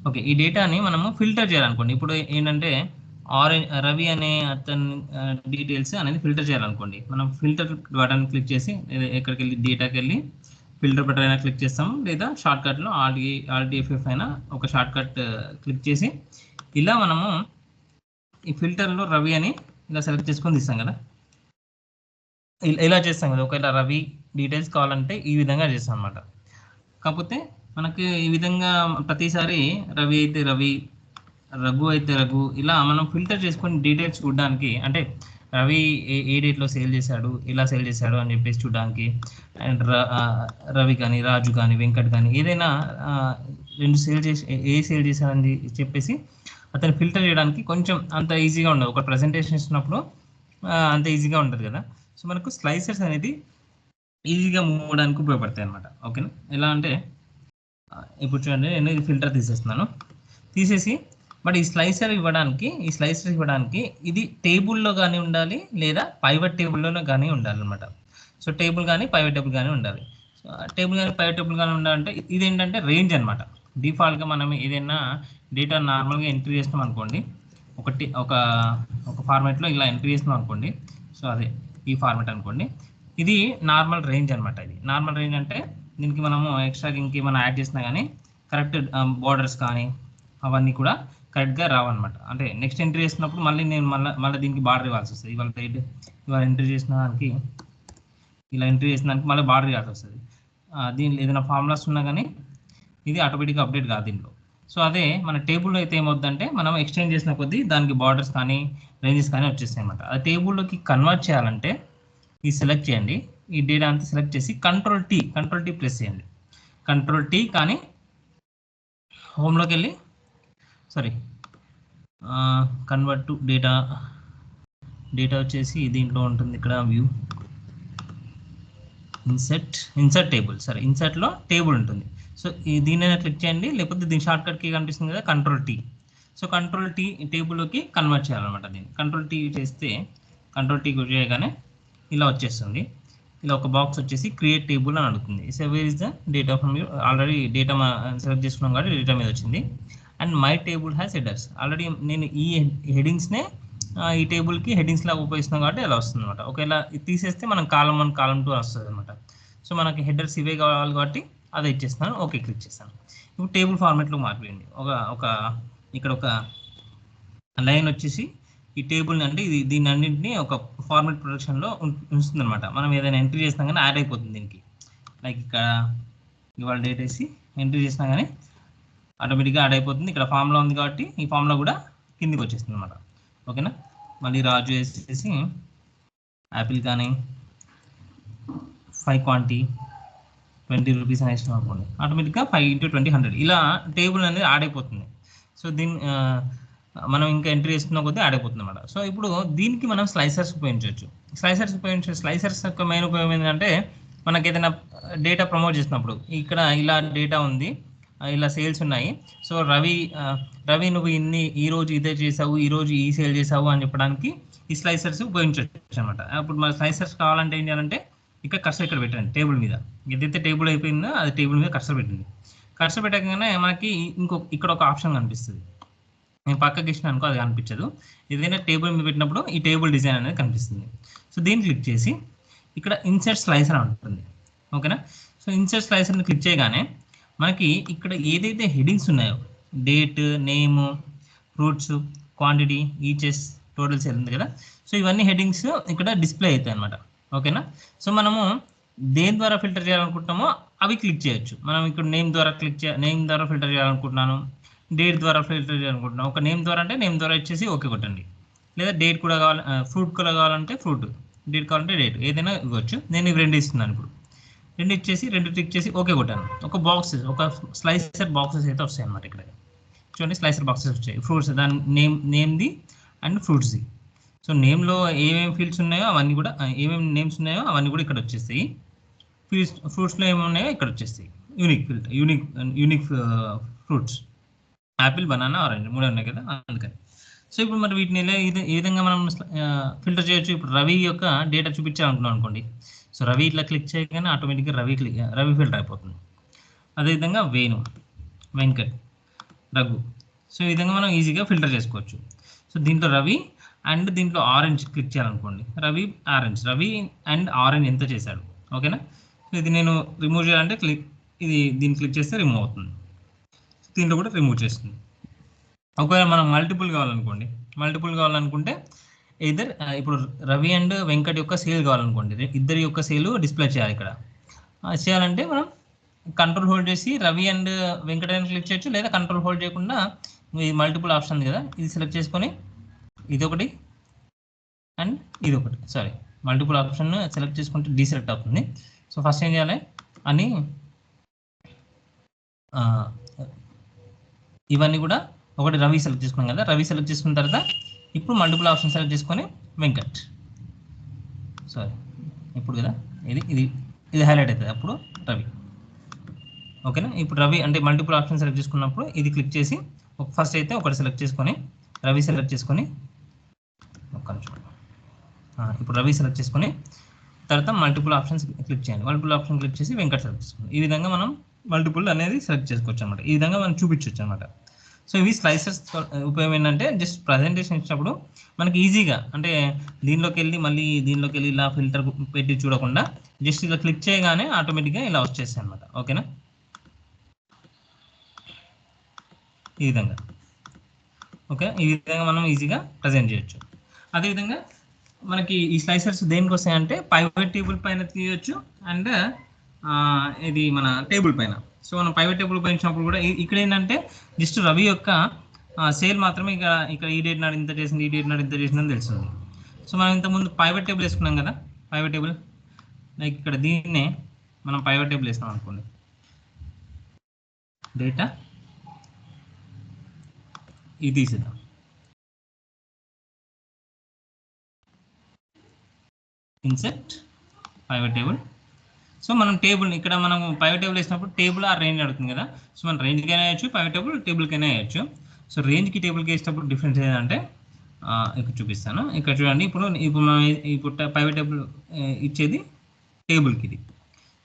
Okay. ఈ డేటాని మనము ఫిల్టర్ చేయాలనుకోండి. ఇప్పుడు ఏంటంటే రవి అనే అతని డీటెయిల్స్ అనేది ఫిల్టర్ చేయాలనుకోండి. మనం ఫిల్టర్ బటన్ క్లిక్ చేసి ఎక్కడికెళ్ళి డేటాకెళ్ళి ఫిల్టర్ బటన్ అయినా క్లిక్ చేస్తాము, లేదా షార్ట్‌కట్‌లో ఆర్‌డిఎఫ్ఎఫ్ అయినా ఒక షార్ట్‌కట్ క్లిక్ చేసి ఇలా మనము ఈ ఫిల్టర్‌లో రవి అని ఇలా సెలెక్ట్ చేసుకొని తీస్తాం కదా! ఇలా చేస్తాం కదా! ఒకవేళ రవి డీటెయిల్స్ కావాలంటే ఈ విధంగా చేస్తాం అన్నమాట. కాకపోతే మనకి ఈ విధంగా ప్రతిసారి రవి అయితే రవి, రఘు అయితే రఘు ఇలా మనం ఫిల్టర్ చేసుకొని డీటెయిల్స్ చూడడానికి, అంటే రవి ఏ డేట్లో సేల్ చేశాడు, ఇలా సేల్ చేశాడు అని చెప్పేసి చూడడానికి, అండ్ రవి కానీ, రాజు కానీ, వెంకట్ కానీ ఏదైనా రెండు సేల్ చేసి సేల్ చేశారని చెప్పేసి అతను ఫిల్టర్ చేయడానికి కొంచెం అంత ఈజీగా ఉండదు. ఒక ప్రజెంటేషన్ ఇస్తున్నప్పుడు అంత ఈజీగా ఉంటుంది కదా. సో మనకు స్లైసర్స్ అనేది ఈజీగా మూవ్ అవ్వడానికి ఉపయోగపడతాయి అనమాట. ఓకేనా? ఎలా అంటే ఇప్పుడు చూడండి, నేను ఇది ఫిల్టర్ తీసేస్తున్నాను. తీసేసి బట్ ఈ స్లైసర్ ఇవ్వడానికి ఇది టేబుల్లో కానీ ఉండాలి, లేదా పైవట్ టేబుల్లోనే కానీ ఉండాలన్నమాట. సో టేబుల్ కానీ పైవట్ టేబుల్ కానీ ఉండాలి. టేబుల్ కానీ పైవట్ టేబుల్ కానీ ఉండాలంటే ఇది ఏంటంటే రేంజ్ అనమాట. డిఫాల్ట్గా మనం ఏదైనా డేటా నార్మల్గా ఎంట్రీ చేసినాం అనుకోండి, ఒక ఫార్మాట్లో ఇలా ఎంట్రీ చేసినాం అనుకోండి. సో అదే ఈ ఫార్మాట్ అనుకోండి. ఇది నార్మల్ రేంజ్ అనమాట. ఇది నార్మల్ రేంజ్ అంటే దీనికి మనము ఎక్స్ట్రా ఇంకేమైనా యాడ్ చేసినా కానీ కరెక్ట్ బార్డర్స్ కానీ అవన్నీ కూడా కరెక్ట్గా రావన్నమాట. అంటే నెక్స్ట్ ఎంట్రీ చేసినప్పుడు మళ్ళీ నేను మళ్ళీ దీనికి బార్డర్ ఇవ్వాల్సి వస్తుంది. ఇవాళ ఎంట్రీ చేసిన దానికి ఇలా ఎంట్రీ చేసిన దానికి మళ్ళీ బార్డర్ ఇవ్వాల్సి వస్తుంది. దీనిలో ఏదైనా ఫార్ములాస్ ఉన్నా కానీ ఇది ఆటోమేటిక్గా అప్డేట్ కాదు దీంట్లో. సో అదే మన టేబుల్లో అయితే ఏమవుతుందంటే మనం ఎక్స్చేంజ్ చేసిన కొద్దీ దానికి బార్డర్స్ కానీ రేంజెస్ కానీ వచ్చేస్తాయి అనమాట. ఆ టేబుల్లోకి కన్వర్ట్ చేయాలంటే ఇది సెలెక్ట్ చేయండి. ఈ డేటా అంతా సెలెక్ట్ చేసి కంట్రోల్ టీ ప్రెస్ చేయండి. కంట్రోల్ టీ కానీ హోమ్లోకి వెళ్ళి కన్వర్ట్ టు డేటా వచ్చేసి దీంట్లో ఉంటుంది. ఇక్కడ వ్యూ ఇన్సర్ట్ టేబుల్, ఇన్సర్ట్లో టేబుల్ ఉంటుంది. సో దీనైనా క్లిక్ చేయండి, లేకపోతే దీని షార్ట్కట్ కీ కనిపిస్తుంది కదా, control T. So control T టేబుల్లోకి కన్వర్ట్ చేయాలన్నమాట. దీన్ని కంట్రోల్ టీ చేస్తే కంట్రోల్ టీ చేయగానే ఇలా వచ్చేస్తుంది. ఇలా ఒక బాక్స్ వచ్చేసి క్రియేట్ టేబుల్ అని అడుగుతుంది. So where is the data from you, already data select చేసుకున్నాం కాబట్టి డేటా మీద వచ్చింది. And my table has headers, already నేను ఈ హెడింగ్స్నే ఈ టేబుల్కి హెడింగ్స్ లాగా ఉపయోగిస్తున్నాం కాబట్టి ఇలా వస్తుంది అనమాట. ఒకవేళ ఇది తీసేస్తే మనం కాలం 1 కాలం 2 వస్తుంది అనమాట. సో మనకి హెడర్స్ ఇవే కావాలి కాబట్టి అదే ఇచ్చేస్తాను, ఓకే క్లిక్ చేస్తాను. ఇప్పుడు టేబుల్ ఫార్మాట్లో మారిపోయింది. ఇక్కడ ఒక లైన్ వచ్చేసి ఈ టేబుల్ని అంటే దీన్ని అన్నింటినీ ఒక ఫార్మాట్ ప్రొడక్షన్లో ఉంచుతుంది అనమాట. మనం ఏదైనా ఎంట్రీ చేసినా కానీ యాడ్ అయిపోతుంది దీనికి. లైక్ ఇక్కడ ఇవాళ డేట్ వేసి ఎంట్రీ చేసినా కానీ ఆటోమేటిక్గా యాడ్ అయిపోతుంది. ఇక్కడ ఫామ్లో ఉంది కాబట్టి ఈ ఫామ్లో కూడా కిందికి వచ్చేస్తుంది అనమాట. ఓకేనా? మళ్ళీ రాజు వేసేసి యాపిల్ కానీ 5 క్వాంటిటీ 20 రూపీస్ అని ఇష్టం అనుకోండి, ఆటోమేటిక్గా 5 × 20 100 ఇలా టేబుల్ అనేది యాడ్ అయిపోతుంది. సో మనం ఇంకా ఎంట్రీ చేస్తున్న కొద్దీ యాడ్ అయిపోతుంది అనమాట. సో ఇప్పుడు దీనికి మనం స్లైసర్స్ ఉపయోగించవచ్చు. స్లైసర్స్ యొక్క మెయిన్ ఉపయోగం ఏంటంటే మనకి ఏదైనా డేటా ప్రమోట్ చేసినప్పుడు ఇక్కడ ఇలా డేటా ఉంది, ఇలా సేల్స్ ఉన్నాయి. సో రవి నువ్వు ఈరోజు ఇదే చేసావు, ఈరోజు ఈ సేల్ చేసావు అని చెప్పడానికి ఈ స్లైసర్స్ ఉపయోగించవచ్చు అనమాట. అప్పుడు మన స్లైసర్స్ కావాలంటే ఏం చేయాలంటే ఇక్కడ కర్సర్ ఇక్కడ పెట్టండి. టేబుల్ మీద ఏదైతే టేబుల్ అయిపోయిందో అది టేబుల్ మీద కర్సర్ పెట్టండి. కర్సర్ పెట్టగానే మనకి ఇక్కడ ఒక ఆప్షన్ కనిపిస్తుంది. నేను పక్కకి ఇచ్చిన అనుకో అది కనిపించదు. ఏదైనా టేబుల్ మీద పెట్టినప్పుడు ఈ టేబుల్ డిజైన్ అనేది కనిపిస్తుంది. సో దీన్ని క్లిక్ చేసి ఇక్కడ ఇన్సర్ట్ స్లైసర్ అని ఉంటుంది. ఓకేనా? సో ఇన్సర్ట్ స్లైసర్ని క్లిక్ చేయగానే మనకి ఇక్కడ ఏదైతే హెడింగ్స్ ఉన్నాయో date, name, fruits, quantity, eaches, total sale ఉంది కదా. సో ఇవన్నీ హెడింగ్స్ ఇక్కడ డిస్ప్లే అవుతాయి అనమాట. ఓకేనా? సో మనము దేని ద్వారా ఫిల్టర్ చేయాలనుకుంటున్నామో అవి క్లిక్ చేయొచ్చు. మనం ఇక్కడ నేమ్ ద్వారా ఫిల్టర్ చేయాలనుకుంటున్నాను, డేట్ ద్వారా ఫిల్టర్ చేయాలనుకుంటున్నాను. ఒక నేమ్ ద్వారా అంటే నేమ్ ద్వారా ఇచ్చేసి ఓకే కొట్టండి. లేదా డేట్ కూడా కావాలి, ఫ్రూట్ కూడా కావాలంటే ఫ్రూట్, డేట్ కావాలంటే డేట్, ఏదైనా ఇవ్వచ్చు. నేను ఇవి 2 ఇస్తున్నాను. ఇప్పుడు 2 ఇచ్చేసి 2 టిక్ చేసి ఓకే కొట్టాను. ఒక స్లైసర్ బాక్సెస్ అయితే వస్తాయి అన్నమాట. ఇక్కడ చూడండి, స్లైసర్ బాక్సెస్ వచ్చాయి. ఫ్రూట్స్ దాని నేమ్ది అండ్ ఫ్రూట్స్ది. సో నేమ్లో ఏమేమి ఫీల్డ్స్ ఉన్నాయో అవన్నీ కూడా, ఏమేమి నేమ్స్ ఉన్నాయో అవన్నీ కూడా ఇక్కడ వచ్చేస్తాయి. ఫ్రూట్స్లో ఏమి ఉన్నాయో ఇక్కడ వచ్చేస్తాయి. Unique fruits, Apple, banana, orange 3 ఉన్నాయి కదా, అందుకని. సో ఇప్పుడు మరి వీటిని ఈ విధంగా మనం ఫిల్టర్ చేయొచ్చు. ఇప్పుడు రవి యొక్క డేటా చూపించాలనుకున్నాం అనుకోండి. సో రవి ఇట్లా క్లిక్ చేయగానే ఆటోమేటిక్గా రవి ఫిల్టర్ అయిపోతుంది. అదేవిధంగా వెంకట్ రఘు. సో ఈ విధంగా మనం ఈజీగా ఫిల్టర్ చేసుకోవచ్చు. సో దీంట్లో రవి అండ్ దీంట్లో ఆరెంజ్ క్లిక్ చేయాలనుకోండి, రవి అండ్ ఆరెంజ్ ఎంత చేశాడు, ఓకేనా. సో ఇది నేను రిమూవ్ చేయాలంటే దీన్ని క్లిక్ చేస్తే రిమూవ్ అవుతుంది. దీంట్లో కూడా రిమూవ్ చేస్తుంది. ఒకవేళ మనం మల్టిపుల్ కావాలనుకుంటే ఇద్దరు ఇప్పుడు రవి అండ్ వెంకట్ యొక్క సేల్ కావాలనుకోండి, ఇద్దరి యొక్క సేల్ డిస్ప్లే చేయాలి. ఇక్కడ చేయాలంటే మనం కంట్రోల్ హోల్డ్ చేసి రవి అండ్ వెంకట్ అని క్లిక్ చేయొచ్చు, లేదా కంట్రోల్ హోల్డ్ చేయకుండా ఈ మల్టిపుల్ ఆప్షన్ ఉంది కదా, ఇది సెలెక్ట్ చేసుకొని ఇదొకటి అండ్ ఇదొకటి, సారీ మల్టిపుల్ ఆప్షన్ సెలెక్ట్ చేసుకుంటే డీసెలెక్ట్ అవుతుంది. సో ఫస్ట్ ఏం చేయాలి అని ఇవన్నీ కూడా ఒకటి రవి సెలెక్ట్ చేసుకున్నాం కదా, రవి సెలెక్ట్ చేసుకున్న తర్వాత ఇప్పుడు మల్టిపుల్ ఆప్షన్ సెలెక్ట్ చేసుకొని వెంకట్, సారీ ఇప్పుడు కదా ఇది హైలైట్ అవుతుంది, అప్పుడు రవి, ఓకేనా. ఇప్పుడు రవి అంటే మల్టిపుల్ ఆప్షన్ సెలెక్ట్ చేసుకున్నప్పుడు ఇది క్లిక్ చేసి ఫస్ట్ అయితే ఒకటి సెలెక్ట్ చేసుకొని రవి సెలెక్ట్ చేసుకొని ఇప్పుడు రవి సెలెక్ట్ చేసుకొని తర్వాత మల్టిపుల్ ఆప్షన్స్ క్లిక్ చేయండి, మల్టిపుల్ ఆప్షన్ క్లిక్ చేసి వెంకట్ సెలెక్ట్ చేసుకోండి. ఈ విధంగా మనం మల్టిపుల్ అనేది సెలెక్ట్ చేసుకోవచ్చు అనమాట, ఈ విధంగా మనం చూపించవచ్చు అనమాట. సో ఇవి స్లైసర్స్ ఉపయోగం ఏంటంటే జస్ట్ ప్రజెంటేషన్ ఇచ్చినప్పుడు మనకి ఈజీగా, అంటే దీనిలోకి వెళ్ళి ఇలా ఫిల్టర్ పెట్టి చూడకుండా జస్ట్ ఇలా క్లిక్ చేయగానే ఆటోమేటిక్గా ఇలా వచ్చేస్తాయి అనమాట, ఓకేనా. ఈ విధంగా ఓకే, ఈ విధంగా మనం ఈజీగా ప్రజెంట్ చేయొచ్చు. అదేవిధంగా మనకి ఈ స్లైసర్స్ దేనికి వస్తాయంటే పైవట్ టేబుల్ పైన తీయొచ్చు అండ్ ఇది మన టేబుల్ పైన. సో మనం పైవట్ టేబుల్ పైన ఇచ్చినప్పుడు కూడా ఇక్కడ ఏంటంటే జస్ట్ రవి యొక్క సేల్ మాత్రమే ఇక్కడ ఈ డేట్ నాడు ఇంత చేసింది, ఈ డేట్ నాడు ఇంత చేసిందని తెలుస్తుంది. సో మనం ఇంతకుముందు పైవట్ టేబుల్ వేసుకున్నాం కదా, పైవట్ టేబుల్ లైక్ ఇక్కడ దీన్నే మనం పైవట్ టేబుల్ వేస్తాం అనుకోండి, డేటా ఇది తీసేద్దాం, ఇన్సెట్ పైవట్ టేబుల్. సో మనం టేబుల్ ఇక్కడ మనం పైవట్ టేబుల్ వేసినప్పుడు టేబుల్ ఆ రేంజ్ అడుగుతుంది కదా, సో మనం రేంజ్కైనా వేయచ్చు, పైవట్ టేబుల్కైనా వేయచ్చు. సో రేంజ్కి టేబుల్కి వేసేటప్పుడు డిఫరెన్స్ ఏంటంటే ఇక్కడ చూపిస్తాను, ఇక్కడ చూడండి. ఇప్పుడు పైవట్ టేబుల్ ఇచ్చేది టేబుల్కి, ఇది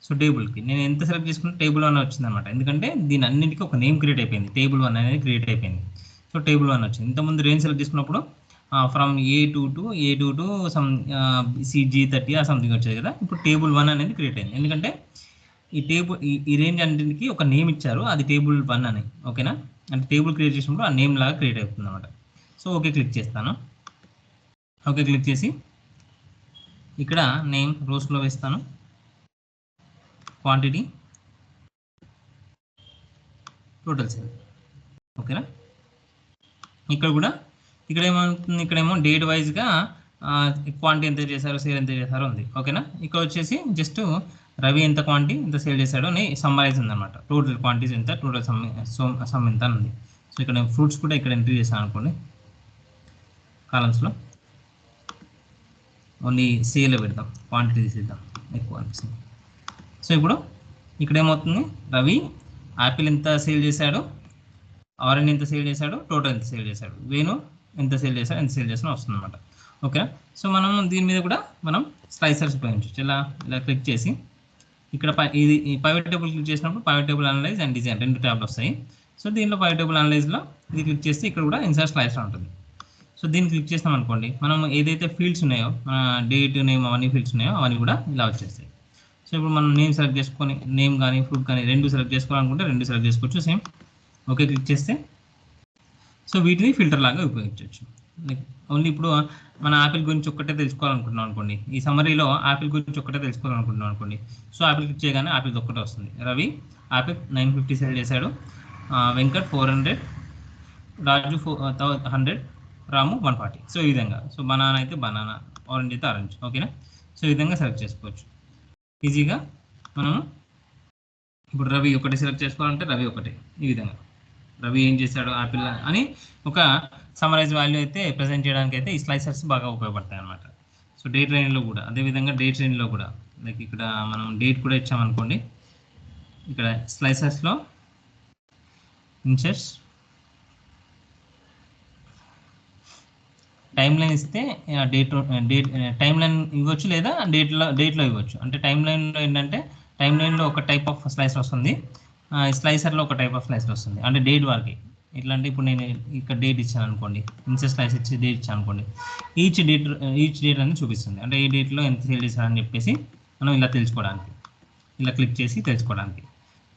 సో టేబుల్కి నేను ఎంత సెలెక్ట్ చేసుకుంటే టేబుల్ 1 వచ్చింది అనమాట, ఎందుకంటే దీని అన్నింటికి ఒక నేమ్ క్రియేట్ అయిపోయింది, టేబుల్ 1 అనేది క్రియేట్ అయిపోయింది. సో టేబుల్ 1 వచ్చింది. ఇంతకుముందు రేంజ్ సెలెక్ట్ చేసుకున్నప్పుడు from A2 to some CG30 something వచ్చేది కదా, ఇప్పుడు టేబుల్ 1 అనేది క్రియేట్ అయింది, ఎందుకంటే ఈ రేంజ్ అన్నింటికి ఒక నేమ్ ఇచ్చారు, అది టేబుల్ 1 అని, ఓకేనా. అంటే టేబుల్ క్రియేట్ చేసినప్పుడు ఆ నేమ్ లాగా క్రియేట్ అవుతుంది అనమాట. సో ఓకే క్లిక్ చేస్తాను, ఓకే క్లిక్ చేసి ఇక్కడ నేమ్ రోస్లో వేస్తాను, క్వాంటిటీ టోటల్ సేల్, ఓకేనా. ఇక్కడ ఏమవుతుంది, ఇక్కడేమో డేట్ వైజ్గా క్వాంటిటీ ఎంత చేశారో సేల్ ఎంత చేశారో ఉంది, ఓకేనా. ఇక్కడ వచ్చేసి జస్ట్ రవి ఎంత క్వాంటిటీ ఎంత సేల్ చేశాడో అని సమ్మరైజ్ ఉందన్నమాట, టోటల్ క్వాంటిటీస్ ఎంత, టోటల్ సమ్ ఎంత అని ఉంది. సో ఇక్కడ ఫ్రూట్స్ కూడా ఇక్కడ ఎంట్రీ చేశాను అనుకోండి, కాలమ్స్లో ఓన్లీ సేల్ పెడతాం, క్వాంటిటీ తీసేద్దాం ఎక్కువ అనిపిస్తుంది. సో ఇప్పుడు ఇక్కడ ఏమవుతుంది, రవి యాపిల్ ఎంత సేల్ చేశాడు, ఆరెంజ్ ఎంత సేల్ చేశాడు, టోటల్ ఎంత సేల్ చేశాడు, వేణు ఎంత సేల్ చేశాడో వస్తుంది అనమాట, ఓకే. సో మనం దీని మీద కూడా మనం స్లైసర్స్ ఉపయోగించవచ్చు. ఇలా క్లిక్ చేసి ఇక్కడ ఇది పైవట్ టేబుల్ క్లిక్ చేసినప్పుడు pivot table analyse and design 2 ట్యాబ్లు వస్తాయి. సో దీనిలో పైవట్ టేబుల్ అనలైజ్లో ఇది క్లిక్ చేస్తే ఇక్కడ కూడా ఇన్సర్ట్ స్లైసర్ ఉంటుంది. సో దీన్ని క్లిక్ చేస్తాం అనుకోండి, మనం ఏదైతే ఫీల్డ్స్ ఉన్నాయో, డేట్ నేమ్ అవన్నీ ఫీల్డ్స్ ఉన్నాయో అవన్నీ కూడా ఇలా వచ్చేస్తాయి. సో ఇప్పుడు మనం నేమ్ సెలెక్ట్ చేసుకొని, నేమ్ కానీ ఫ్రూట్ కానీ 2 సెలెక్ట్ చేసుకోవాలనుకుంటే 2 సెలెక్ట్ చేసుకోవచ్చు, సేమ్ ఓకే క్లిక్ చేస్తే సో వీటిని ఫిల్టర్ లాగా ఉపయోగించవచ్చు. ఓన్లీ ఇప్పుడు మన యాపిల్ గురించి ఒక్కటే తెలుసుకోవాలనుకుంటున్నాం అనుకోండి, ఈ సమరీలో యాపిల్ గురించి ఒక్కటే తెలుసుకోవాలనుకుంటున్నాం అనుకోండి, సో యాపిల్ క్లిక్ చేయగానే యాపిల్ ఒక్కటే వస్తుంది. రవి యాపిల్ 950 సేల్ చేశాడు, వెంకట్ 400, రాజు 100, రాము 140. సో ఈ విధంగా, సో బనానా అయితే బనానా, ఆరెంజ్ అయితే ఆరెంజ్, ఓకేనా. సో ఈ విధంగా సెలెక్ట్ చేసుకోవచ్చు ఈజీగా. మనము ఇప్పుడు రవి ఒకటి సెలెక్ట్ చేసుకోవాలంటే రవి ఒకటి, ఈ విధంగా రవి ఏం చేశాడు యాపిల్ అని ఒక సమరైజ్ వాల్యూ అయితే ప్రజెంట్ చేయడానికి అయితే ఈ స్లైసర్స్ బాగా ఉపయోగపడతాయి అన్నమాట. సో డేట్ రేంజ్లో కూడా అదేవిధంగా డేట్ రేంజ్లో కూడా లైక్ ఇక్కడ మనం డేట్ కూడా ఇచ్చామనుకోండి, ఇక్కడ స్లైసర్స్లో ఇన్సర్ట్స్ టైం లైన్ ఇస్తే డేట్ టైం లైన్ ఇవ్వచ్చు, లేదా డేట్లో ఇవ్వచ్చు. అంటే టైం లైన్లో ఏంటంటే టైం లైన్లో ఒక టైప్ ఆఫ్ స్లైసర్ వస్తుంది, స్లైసర్లో ఒక టైప్ ఆఫ్ స్లైసర్ వస్తుంది, అంటే డేట్ వరకు ఎట్లా అంటే ఇప్పుడు నేను ఇక్కడ డేట్ ఇచ్చాను అనుకోండి, ఇన్సెట్ స్లైస్ ఇచ్చి డేట్ ఇచ్చాను అనుకోండి, ఈచ్ డేట్ అనేది చూపిస్తుంది. అంటే ఈ డేట్లో ఎంత సేల్ చేశారని చెప్పేసి మనం ఇలా తెలుసుకోవడానికి, ఇలా క్లిక్ చేసి తెలుసుకోవడానికి.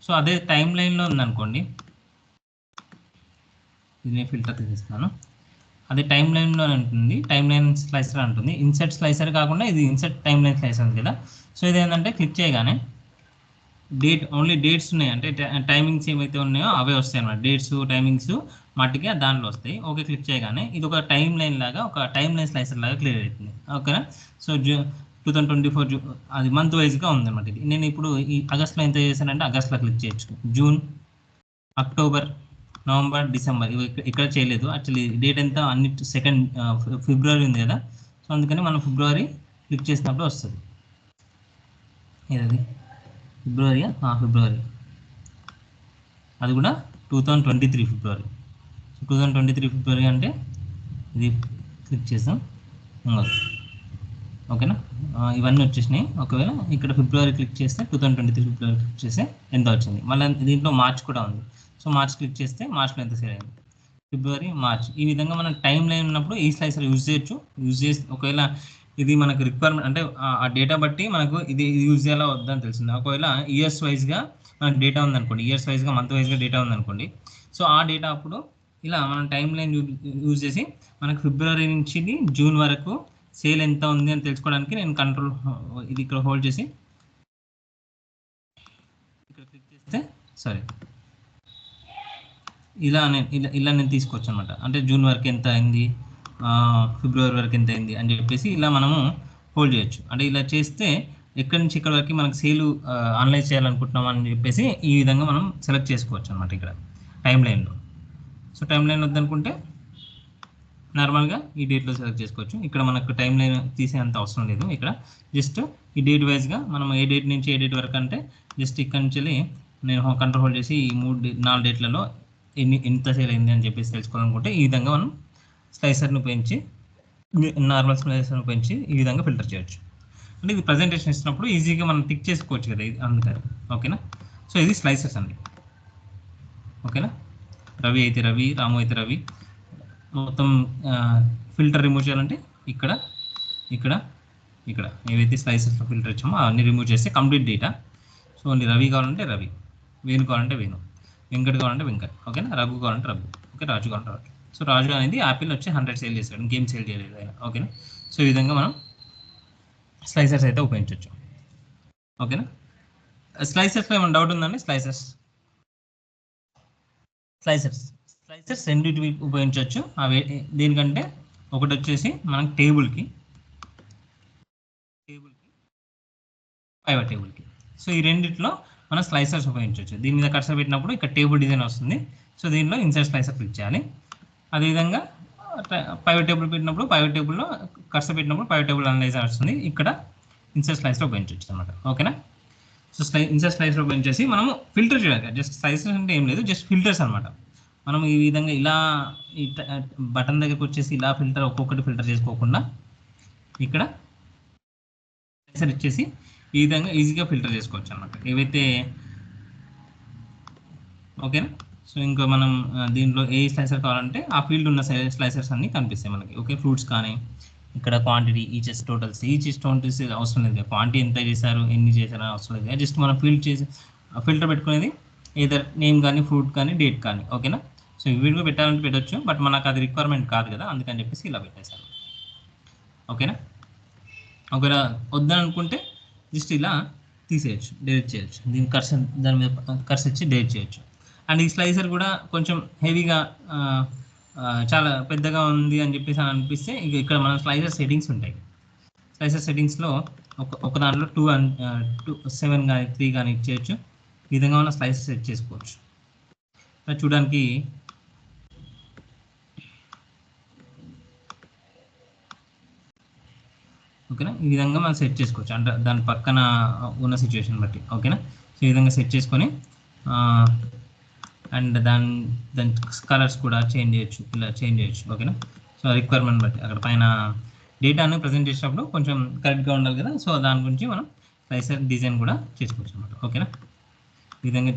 సో అదే టైం లైన్లో ఉందనుకోండి, ఇది నేను ఫిల్టర్ తీసేస్తాను. అదే టైం లైన్లో ఉంటుంది, టైం లైన్ స్లైసర్ అంటుంది. ఇన్సెట్ స్లైసర్ కాకుండా ఇది ఇన్సెట్ టైం లైన్ స్లైసర్ ఉంది కదా. సో ఇది ఏంటంటే క్లిక్ చేయగానే డేట్, ఓన్లీ డేట్స్ ఉన్నాయి అంటే టైమింగ్స్ ఏమైతే ఉన్నాయో అవే వస్తాయి అన్నమాట. డేట్స్ టైమింగ్స్ మట్టిగా దాంట్లో వస్తాయి. ఓకే క్లిక్ చేయగానే ఇది ఒక టైం లైన్ లాగా, ఒక టైం లైన్ స్లైసర్ లాగా క్లియర్ అవుతుంది. ఓకేనా. సో 2024 అది మంత్ వైజ్గా ఉందన్నమాట. ఇది నేను ఇప్పుడు ఈ ఆగస్ట్లో ఎంత చేశానంటే ఆగస్ట్లో క్లిక్ చేయొచ్చు. జూన్, అక్టోబర్, నవంబర్, డిసెంబర్ ఇవి ఇక్కడ చేయలేదు. యాక్చువల్లీ డేట్ ఎంత అన్ని 2 ఫిబ్రవరి ఉంది కదా. సో అందుకని మనం ఫిబ్రవరి క్లిక్ చేసినప్పుడు వస్తుంది. ఇది ఫిబ్రవరి, అది కూడా 2023 ఫిబ్రవరి. 2023 ఫిబ్రవరి అంటే ఇది క్లిక్ చేసాం. ఓకేనా. ఇవన్నీ వచ్చేసినాయి. ఒకవేళ ఇక్కడ ఫిబ్రవరి క్లిక్ చేస్తే 2023 ఫిబ్రవరి క్లిక్ చేస్తే ఎంత వచ్చింది. మళ్ళీ దీంట్లో మార్చ్ కూడా ఉంది. సో మార్చ్ క్లిక్ చేస్తే మార్చ్లో ఎంత సేల్ అయింది, ఫిబ్రవరి, మార్చ్. ఈ విధంగా మనం టైం లైన్ ఉన్నప్పుడు ఈ స్లైసర్ యూజ్ చేయొచ్చు. యూజ్ చేసి ఒకవేళ ఇది మనకు రిక్వైర్మెంట్ అంటే ఆ డేటా బట్టి మనకు ఇది యూజ్ చేయాలా వద్దని తెలిసింది. ఒకవేళ ఇయర్స్ వైజ్గా మనకు డేటా ఉందనుకోండి, ఇయర్స్ వైజ్గా మంత్ వైజ్గా డేటా ఉందనుకోండి. సో ఆ డేటా అప్పుడు ఇలా మనం టైం లైన్ యూజ్ చేసి మనకు ఫిబ్రవరి నుంచి జూన్ వరకు సేల్ ఎంత ఉంది అని తెలుసుకోవడానికి నేను కంట్రోల్ ఇది ఇక్కడ హోల్డ్ చేసి ఇక్కడ క్లిక్ చేస్తే ఇలా నేను తీసుకోవచ్చు అనమాట. అంటే జూన్ వరకు ఎంత అయింది, ఫిబ్రవరి వరకు ఎంత అయింది అని చెప్పేసి ఇలా మనము హోల్డ్ చేయొచ్చు. అంటే ఇలా చేస్తే ఎక్కడి నుంచి ఇక్కడ వరకు మనకు సేల్ అనలైజ్ చేయాలనుకుంటున్నాం అని చెప్పేసి ఈ విధంగా మనం సెలెక్ట్ చేసుకోవచ్చు అనమాట ఇక్కడ టైం లైన్లో. సో టైం లైన్ వద్దనుకుంటే నార్మల్గా ఈ డేట్లో సెలెక్ట్ చేసుకోవచ్చు. ఇక్కడ మనకు టైం లైన్ తీసేంత అవసరం లేదు. ఇక్కడ జస్ట్ ఈ డేట్ వైజ్గా మనం ఏ డేట్ నుంచి ఏ డేట్ వరకు అంటే జస్ట్ ఇక్కడ నుంచి నేను కంట్రోల్ హోల్డ్ చేసి ఈ 4 డేట్లలో ఎంత సేల్ అయింది అని చెప్పేసి తెలుసుకోవాలనుకుంటే ఈ విధంగా మనం స్లైసర్ను పెంచి, నార్మల్ స్లైసర్ను పెంచి ఈ విధంగా ఫిల్టర్ చేయొచ్చు. అంటే ఇది ప్రజెంటేషన్ ఇచ్చినప్పుడు ఈజీగా మనం టిక్ చేసుకోవచ్చు కదా, ఇది అందుకని. ఓకేనా. సో ఇది స్లైసర్స్ అండి. ఓకేనా. రవి అయితే రవి, రాము అయితే రవి. మొత్తం ఫిల్టర్ రిమూవ్ చేయాలంటే ఇక్కడ ఏవైతే స్లైసెస్లో ఫిల్టర్ ఇచ్చామో అవన్నీ రిమూవ్ చేస్తే complete data. So only Ravi కావాలంటే రవి, వేణు కావాలంటే వేణు, వెంకట్ కావాలంటే వెంకట్. ఓకేనా. రఘు కావాలంటే రఘు, ఓకే. రాజు కావాలంటే రాజు. సో రాజు అనేది యాపిల్ వచ్చి 100 సేల్ చేశాడు, ఇంకేం సేల్ చేయలేదు ఆయన. ఓకేనా. సో ఈ విధంగా మనం స్లైసర్స్ అయితే ఉపయోగించవచ్చు. ఓకేనా. స్లైసర్స్లో ఏమైనా డౌట్ ఉందండి? స్లైసర్స్ రెండింటివి ఉపయోగించవచ్చు. అవి దీనికంటే ఒకటి వచ్చేసి మనకి టేబుల్కి, పైవట్ టేబుల్కి. సో ఈ రెండిట్లో మనం స్లైసర్స్ ఉపయోగించవచ్చు. దీని మీద కర్సర్ పెట్టినప్పుడు ఇక్కడ టేబుల్ డిజైన్ వస్తుంది. సో దీనిలో ఇన్సర్ట్ స్లైసర్ క్లిక్ చేయాలి. అదేవిధంగా పైవట్ టేబుల్ పెట్టినప్పుడు పైవట్ టేబుల్లో కర్సర్ పెట్టినప్పుడు పైవట్ టేబుల్ అనలైజర్ వస్తుంది. ఇక్కడ ఇన్సర్ట్ స్లైసర్ ఉపయోగించవచ్చు అనమాట. ఓకేనా. సో ఇన్సర్ట్ స్లైసర్ ఉపయోగించేసి మనము ఫిల్టర్ చేయడానికి, జస్ట్ స్లైసర్స్ అంటే ఏం లేదు, జస్ట్ ఫిల్టర్స్ అనమాట. మనం ఈ విధంగా ఇలా ఈ బటన్ దగ్గరకు వచ్చేసి ఇలా ఫిల్టర్ ఒక్కొక్కటి ఫిల్టర్ చేసుకోకుండా ఇక్కడ స్లైసర్ ఇచ్చేసి ఈ విధంగా ఈజీగా ఫిల్టర్ చేసుకోవచ్చు అనమాట ఏవైతే. ఓకేనా. సో ఇంకా మనం దీంట్లో ఏ స్లైసర్ కావాలంటే ఆ ఫీల్డ్ ఉన్న స్లైసర్స్ అన్నీ కనిపిస్తాయి మనకి. ఓకే. ఫ్రూట్స్ కానీ ఇక్కడ క్వాంటిటీ, ఈచెస్ టోటల్స్ అవసరం లేదు. క్వాంటిటీ ఎంత చేశారు, ఎన్ని చేశారు అవసరం లేదు. జస్ట్ మనం ఫిల్టర్ పెట్టుకునేది ఏదర్ నేమ్ కానీ, ఫ్రూట్ కానీ, డేట్ కానీ. ఓకేనా. సో వీడియో పెట్టాలంటే పెట్టవచ్చు, బట్ మనకు అది రిక్వైర్మెంట్ కాదు కదా, అందుకని చెప్పేసి ఇలా పెట్టేశాను. ఓకేనా. ఒకవేళ వద్దని అనుకుంటే జస్ట్ ఇలా తీసేయచ్చు, డిలీట్ చేయొచ్చు. దాని మీద కర్సర్ ఇచ్చి డిలీట్ చేయొచ్చు. అండ్ ఈ స్లైసర్ కూడా కొంచెం హెవీగా చాలా పెద్దగా ఉంది అని చెప్పేసి అనిపిస్తే ఇక్కడ మన స్లైసర్ సెట్టింగ్స్ ఉంటాయి. స్లైసర్ సెట్టింగ్స్లో ఒక దాంట్లో 7 కానీ 3 కానీ ఇచ్చేయచ్చు. ఈ విధంగా మనం స్లైసర్ సెట్ చేసుకోవచ్చు. చూడడానికి ఓకేనా. ఈ విధంగా మనం సెట్ చేసుకోవచ్చు, అంటే దాని పక్కన ఉన్న సిచ్యువేషన్ బట్టి. ఓకేనా. సో ఈ విధంగా సెట్ చేసుకొని అండ్ దాని కలర్స్ కూడా చేంజ్ చేయొచ్చు, ఇలా చేంజ్ చేయొచ్చు. ఓకేనా. సో రిక్వైర్మెంట్ బట్టి అక్కడ పైన డేటాను ప్రజెంట్ చేసినప్పుడు కొంచెం కరెక్ట్గా ఉండాలి కదా. సో దాని గురించి మనం స్లైసర్ డిజైన్ కూడా చేసుకోవచ్చు అనమాట. ఓకేనా. ఈ విధంగా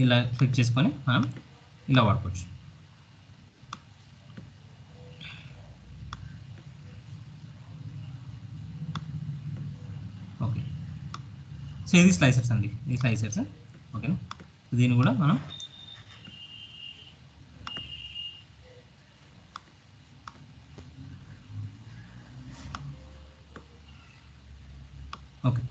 ఇలా క్లిక్ చేసుకొని మనం ఇలా వాడుకోవచ్చు. సో ఇది స్లైసర్స్ అండి, ఈ స్లైసర్స్. ఓకేనా, దీన్ని కూడా మనం ఓకే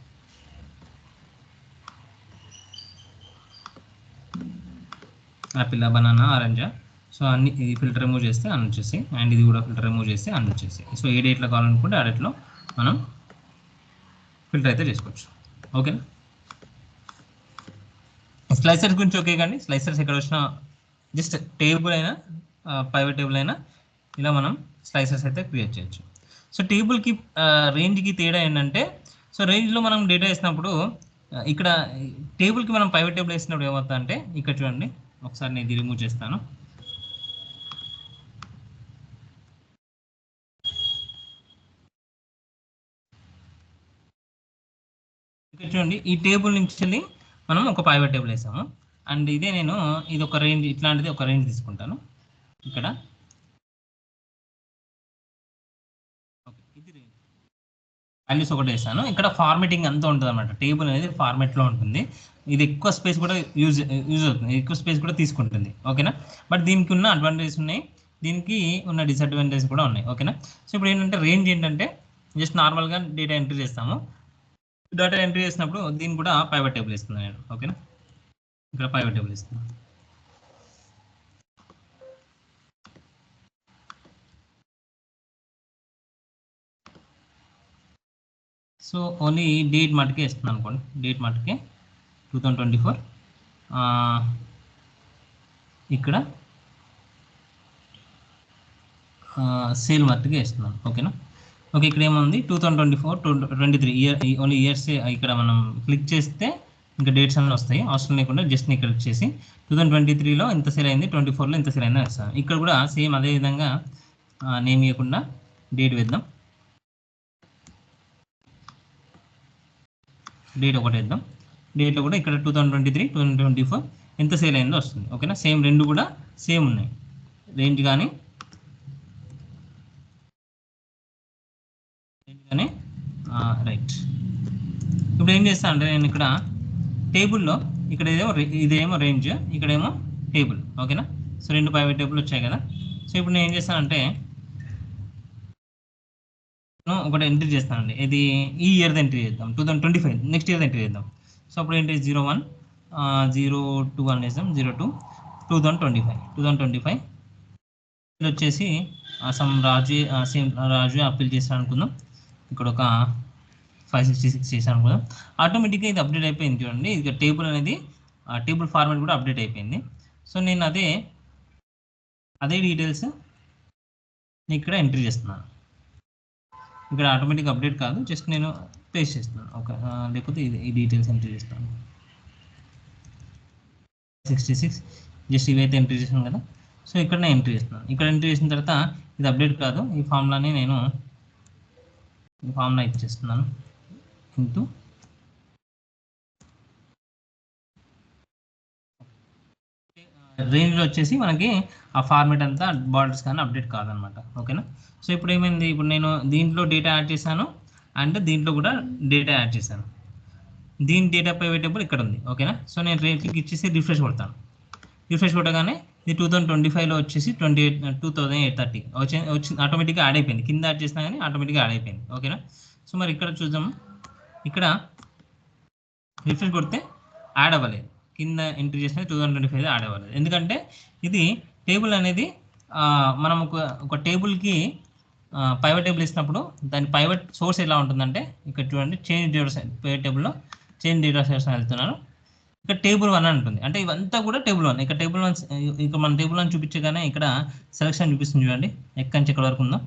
యాపిల్, బనానా, ఆరెంజా. సో అన్ని ఇది ఫిల్టర్ రిమూవ్ చేస్తే అన్ని వచ్చేసి, అండ్ ఇది కూడా ఫిల్టర్ రిమూవ్ చేస్తే అన్ని వచ్చేసి. సో ఏ డేట్లో కావాలనుకుంటే ఆ డేట్లో మనం ఫిల్టర్ అయితే చేసుకోవచ్చు. ఓకేనా, స్లైసర్స్ గురించి ఓకే కానీ స్లైసర్స్ ఎక్కడ వచ్చినా జస్ట్ టేబుల్ అయినా ప్రైవేట్ టేబుల్ అయినా ఇలా మనం స్లైసర్స్ అయితే క్రియేట్ చేయొచ్చు. సో టేబుల్కి రేంజ్కి తేడా ఏంటంటే, సో రేంజ్లో మనం డేటా వేసినప్పుడు ఇక్కడ టేబుల్కి మనం ప్రైవేట్ టేబుల్ వేసినప్పుడు ఏమవుతుంది అంటే, ఇక్కడ చూడండి ఒకసారి నేను ఇది రిమూవ్ చేస్తాను. ఇక్కడ చూడండి ఈ టేబుల్ నుంచి మనం ఒక ప్రైవేట్ టేబుల్ వేసాము. అండ్ ఇదే నేను ఇది ఒక రేంజ్, ఇట్లాంటిది ఒక రేంజ్ తీసుకుంటాను. ఇక్కడ ఇది వాల్యూస్ ఒకటి వేసాను. ఇక్కడ ఫార్మేటింగ్ అంతా ఉంటుంది అనమాట. టేబుల్ అనేది ఫార్మేట్లో ఉంటుంది. ఇది ఎక్కువ స్పేస్ కూడా యూజ్ అవుతుంది, ఎక్కువ స్పేస్ కూడా తీసుకుంటుంది. ఓకేనా, బట్ దీనికి ఉన్న అడ్వాంటేజెస్ ఉన్నాయి, దీనికి ఉన్న డిసడ్వాంటేజెస్ కూడా ఉన్నాయి. ఓకేనా, సో ఇప్పుడు ఏంటంటే రేంజ్ ఏంటంటే జస్ట్ నార్మల్గా డేటా ఎంట్రీ చేస్తాము. డేటా ఎంట్రీ చేసినప్పుడు దీన్ని కూడా ప్రైవేట్ టేబుల్ ఇస్తున్నాను నేను. ఓకేనా, ఇక్కడ ప్రైవేట్ టేబుల్ ఇస్తున్నాను. సో ఓన్లీ డేట్ మటుకే ఇస్తున్నాను అనుకోండి, డేట్ మటుకే 2024. ఇక్కడ సేల్ మట్టుగా ఇస్తున్నాను. ఓకేనా, ఓకే ఇక్కడ ఏముంది 2024 23 ఇయర్, ఓన్లీ ఇయర్స్ ఇక్కడ మనం క్లిక్ చేస్తే ఇంకా డేట్స్ అన్నీ వస్తాయి, అవసరం లేకుండా జస్ట్ ని క్లిక్ చేసి 2023లో ఇంత సేల్ అయింది, 24లో ఇంత సేల్ అయింది వస్తాను. ఇక్కడ కూడా సేమ్ అదే విధంగా నేమ్ ఇవ్వకుండా డేట్ వేద్దాం, డేట్ ఒకటి వేద్దాం. డేట్లో కూడా ఇక్కడ 2023 2024 ఎంత సేల్ అయిందో వస్తుంది. ఓకేనా, సేమ్ రెండు కూడా సేమ్ ఉన్నాయి, రేంజ్ కానీ రైట్. ఇప్పుడు ఏం చేస్తాను అంటే నేను ఇక్కడ టేబుల్లో ఇక్కడ ఇదేమో రేంజ్, ఇక్కడేమో టేబుల్. ఓకేనా, సో రెండు ప్రైవేట్ టేబుల్ వచ్చాయి కదా. సో ఇప్పుడు నేను ఏం చేస్తానంటే ఒకటి ఎంట్రీ చేస్తానండి, ఇది ఈ ఇయర్ది ఎంట్రీ చేద్దాం, 2025 నెక్స్ట్ ఇయర్ ఎంట్రీ చేద్దాం. సో అప్పుడు ఏంటి 01 02 అని వేద్దాం, 02 2025 ఇది వచ్చేసి సమ్ రాజు అప్పీల్ చేస్తాను అనుకుందాం. ఇక్కడ ఒక 566 చేశాను అనుకుందాం. ఆటోమేటిక్గా ఇది అప్డేట్ అయిపోయింది చూడండి, ఇది టేబుల్ అనేది టేబుల్ ఫార్మాట్ కూడా అప్డేట్ అయిపోయింది. సో నేను అదే డీటెయిల్స్ ఇక్కడ ఎంట్రీ చేస్తున్నాను. ఇక్కడ ఆటోమేటిక్ అప్డేట్ కాదు, జస్ట్ నేను పేస్ట్ చేస్తున్నాను. ఓకే, లేకపోతే ఈ డీటెయిల్స్ ఎంట్రీ చేస్తాను. 66 జస్ట్ ఇవైతే ఎంట్రీ చేసాను కదా. సో ఇక్కడ నేను ఎంట్రీ చేస్తున్నాను. ఇక్కడ ఎంట్రీ చేసిన తర్వాత ఇది అప్డేట్ కాదు, ఈ ఫార్ములాని నేను ఈ ఫార్ములా ఇచ్చేస్తున్నాను ఇంటూ రేంజ్లో వచ్చేసి మనకి ఆ ఫార్మేట్ అంతా బార్డర్స్ కానీ అప్డేట్ కాదనమాట. ఓకేనా, సో ఇప్పుడు ఏమైంది, ఇప్పుడు నేను దీంట్లో డేటా యాడ్ చేశాను అండ్ దీంట్లో కూడా డేటా యాడ్ చేశాను. దీని డేటా ప్రైవేటబుల్ ఇక్కడ ఉంది. ఓకేనా, సో నేను రేట్కి ఇచ్చేసి రిఫ్రెష్ కొడతాను. రిఫ్రెష్ కొట్టగానే ఇది 2025లో వచ్చేసి 2830 వచ్చి ఆటోమేటిక్గా యాడ్ అయిపోయింది. కింద యాడ్ చేసినా కానీ ఆటోమేటిక్గా యాడ్ అయిపోయింది. ఓకేనా, సో మరి ఇక్కడ చూద్దాము, ఇక్కడ రిఫ్రెష్ కొడితే యాడ్ అవ్వలేదు, కింద ఎంట్రీ చేసిన 2025 యాడ్ అవ్వలేదు. ఎందుకంటే ఇది టేబుల్ అనేది మనం ఒక టేబుల్కి ప్రైవేట్ టేబుల్ ఇచ్చినప్పుడు దాని ప్రైవేట్ సోర్స్ ఎలా ఉంటుందంటే, ఇక్కడ చూడండి చేంజ్ డేటా ప్రైవేట్ టేబుల్లో చేంజ్ డేటా సోర్స్ అని వెళ్తున్నాను. ఇక్కడ టేబుల్ 1 ఉంటుంది, అంటే ఇవంతా కూడా టేబుల్ 1. ఇక్కడ టేబుల్ 1 ఇక్కడ మన టేబుల్ 1 చూపించగానే ఇక్కడ సెలక్షన్ చూపిస్తుంది చూడండి, ఎక్కడి నుంచి ఎక్కడ వరకు ఉందో.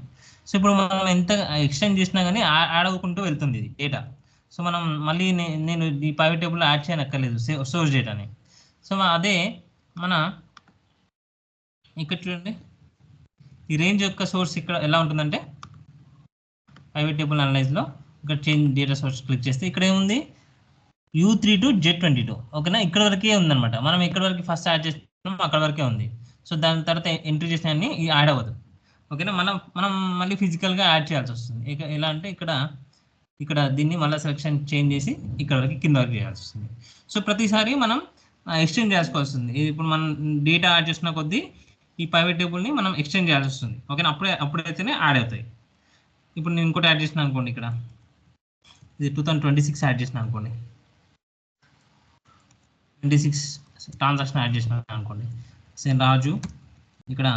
సో ఇప్పుడు మనం ఎంత ఎక్స్టెండ్ చేసినా కానీ యాడ్ అవ్వకుంటూ వెళ్తుంది ఇది డేటా. సో మనం మళ్ళీ నేను ఈ ప్రైవేట్ టేబుల్లో యాడ్ చేయనక్కర్లేదు సోర్స్ డేటాని. సో అదే మన ఇక్కడ చూడండి ఈ రేంజ్ యొక్క సోర్స్ ఇక్కడ ఎలా ఉంటుందంటే, ప్రైవేట్ టేబుల్ అనలైజ్లో ఇక్కడ చేంజ్ డేటా సోర్స్ క్లిక్ చేస్తే ఇక్కడ ఏముంది U3 to Z22. ఓకేనా, ఇక్కడ వరకే ఉందన్నమాట. మనం ఇక్కడ వరకు ఫస్ట్ యాడ్ చేస్తున్నాం, అక్కడ వరకే ఉంది. సో దాని తర్వాత ఎంట్రీ చేసిన అన్ని యాడ్ అవ్వదు. ఓకేనా, మనం మళ్ళీ ఫిజికల్గా యాడ్ చేయాల్సి వస్తుంది. ఎలా అంటే ఇక్కడ ఇక్కడ దీన్ని మళ్ళీ సెలక్షన్ చేంజ్ చేసి ఇక్కడ వరకు కింద వరకు చేయాల్సి వస్తుంది. సో ప్రతిసారి మనం ఎక్స్టెండ్ చేసుకోవాల్సి వస్తుంది. ఇప్పుడు మనం డేటా యాడ్ చేసిన కొద్దీ ఈ ప్రైవేట్ టేబుల్ని మనం ఎక్స్టెండ్ చేయాల్సి వస్తుంది. ఓకేనా, అప్పుడైతేనే యాడ్ అవుతాయి. ఇప్పుడు నేను ఇంకోటి యాడ్ చేసిన అనుకోండి, ఇక్కడ ఇది 2026 యాడ్ చేసిన అనుకోండి, 26 ట్రాన్సాక్షన్ యాడ్ చేసిన అనుకోండి, సేమ్ రాజు ఇక్కడ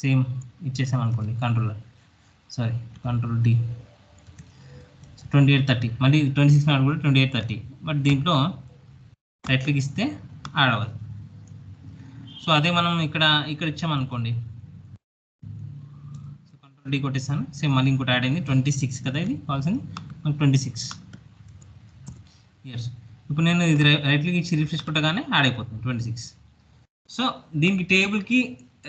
సేమ్ ఇచ్చేసాం అనుకోండి, కంట్రోల్ డి 2830, మళ్ళీ 26 నాడు కూడా 2830. బట్ దీంట్లో రైట్ క్లిక్ ఇస్తే యాడ్ అవ్వదు. సో అదే మనం ఇక్కడ ఇచ్చామనుకోండి, సో కంట్రోల్ డి కొట్టేస్తాను, సేమ్ మళ్ళీ ఇంకోటి యాడ్ అయింది 26 కదా, ఇది కావాల్సింది 26 ఇయర్స్. ఇప్పుడు నేను ఇది రైట్ క్లిక్ ఇచ్చి రిఫ్రెష్ కొట్టగానే యాడ్ అయిపోతుంది 26. సో దీనికి టేబుల్కి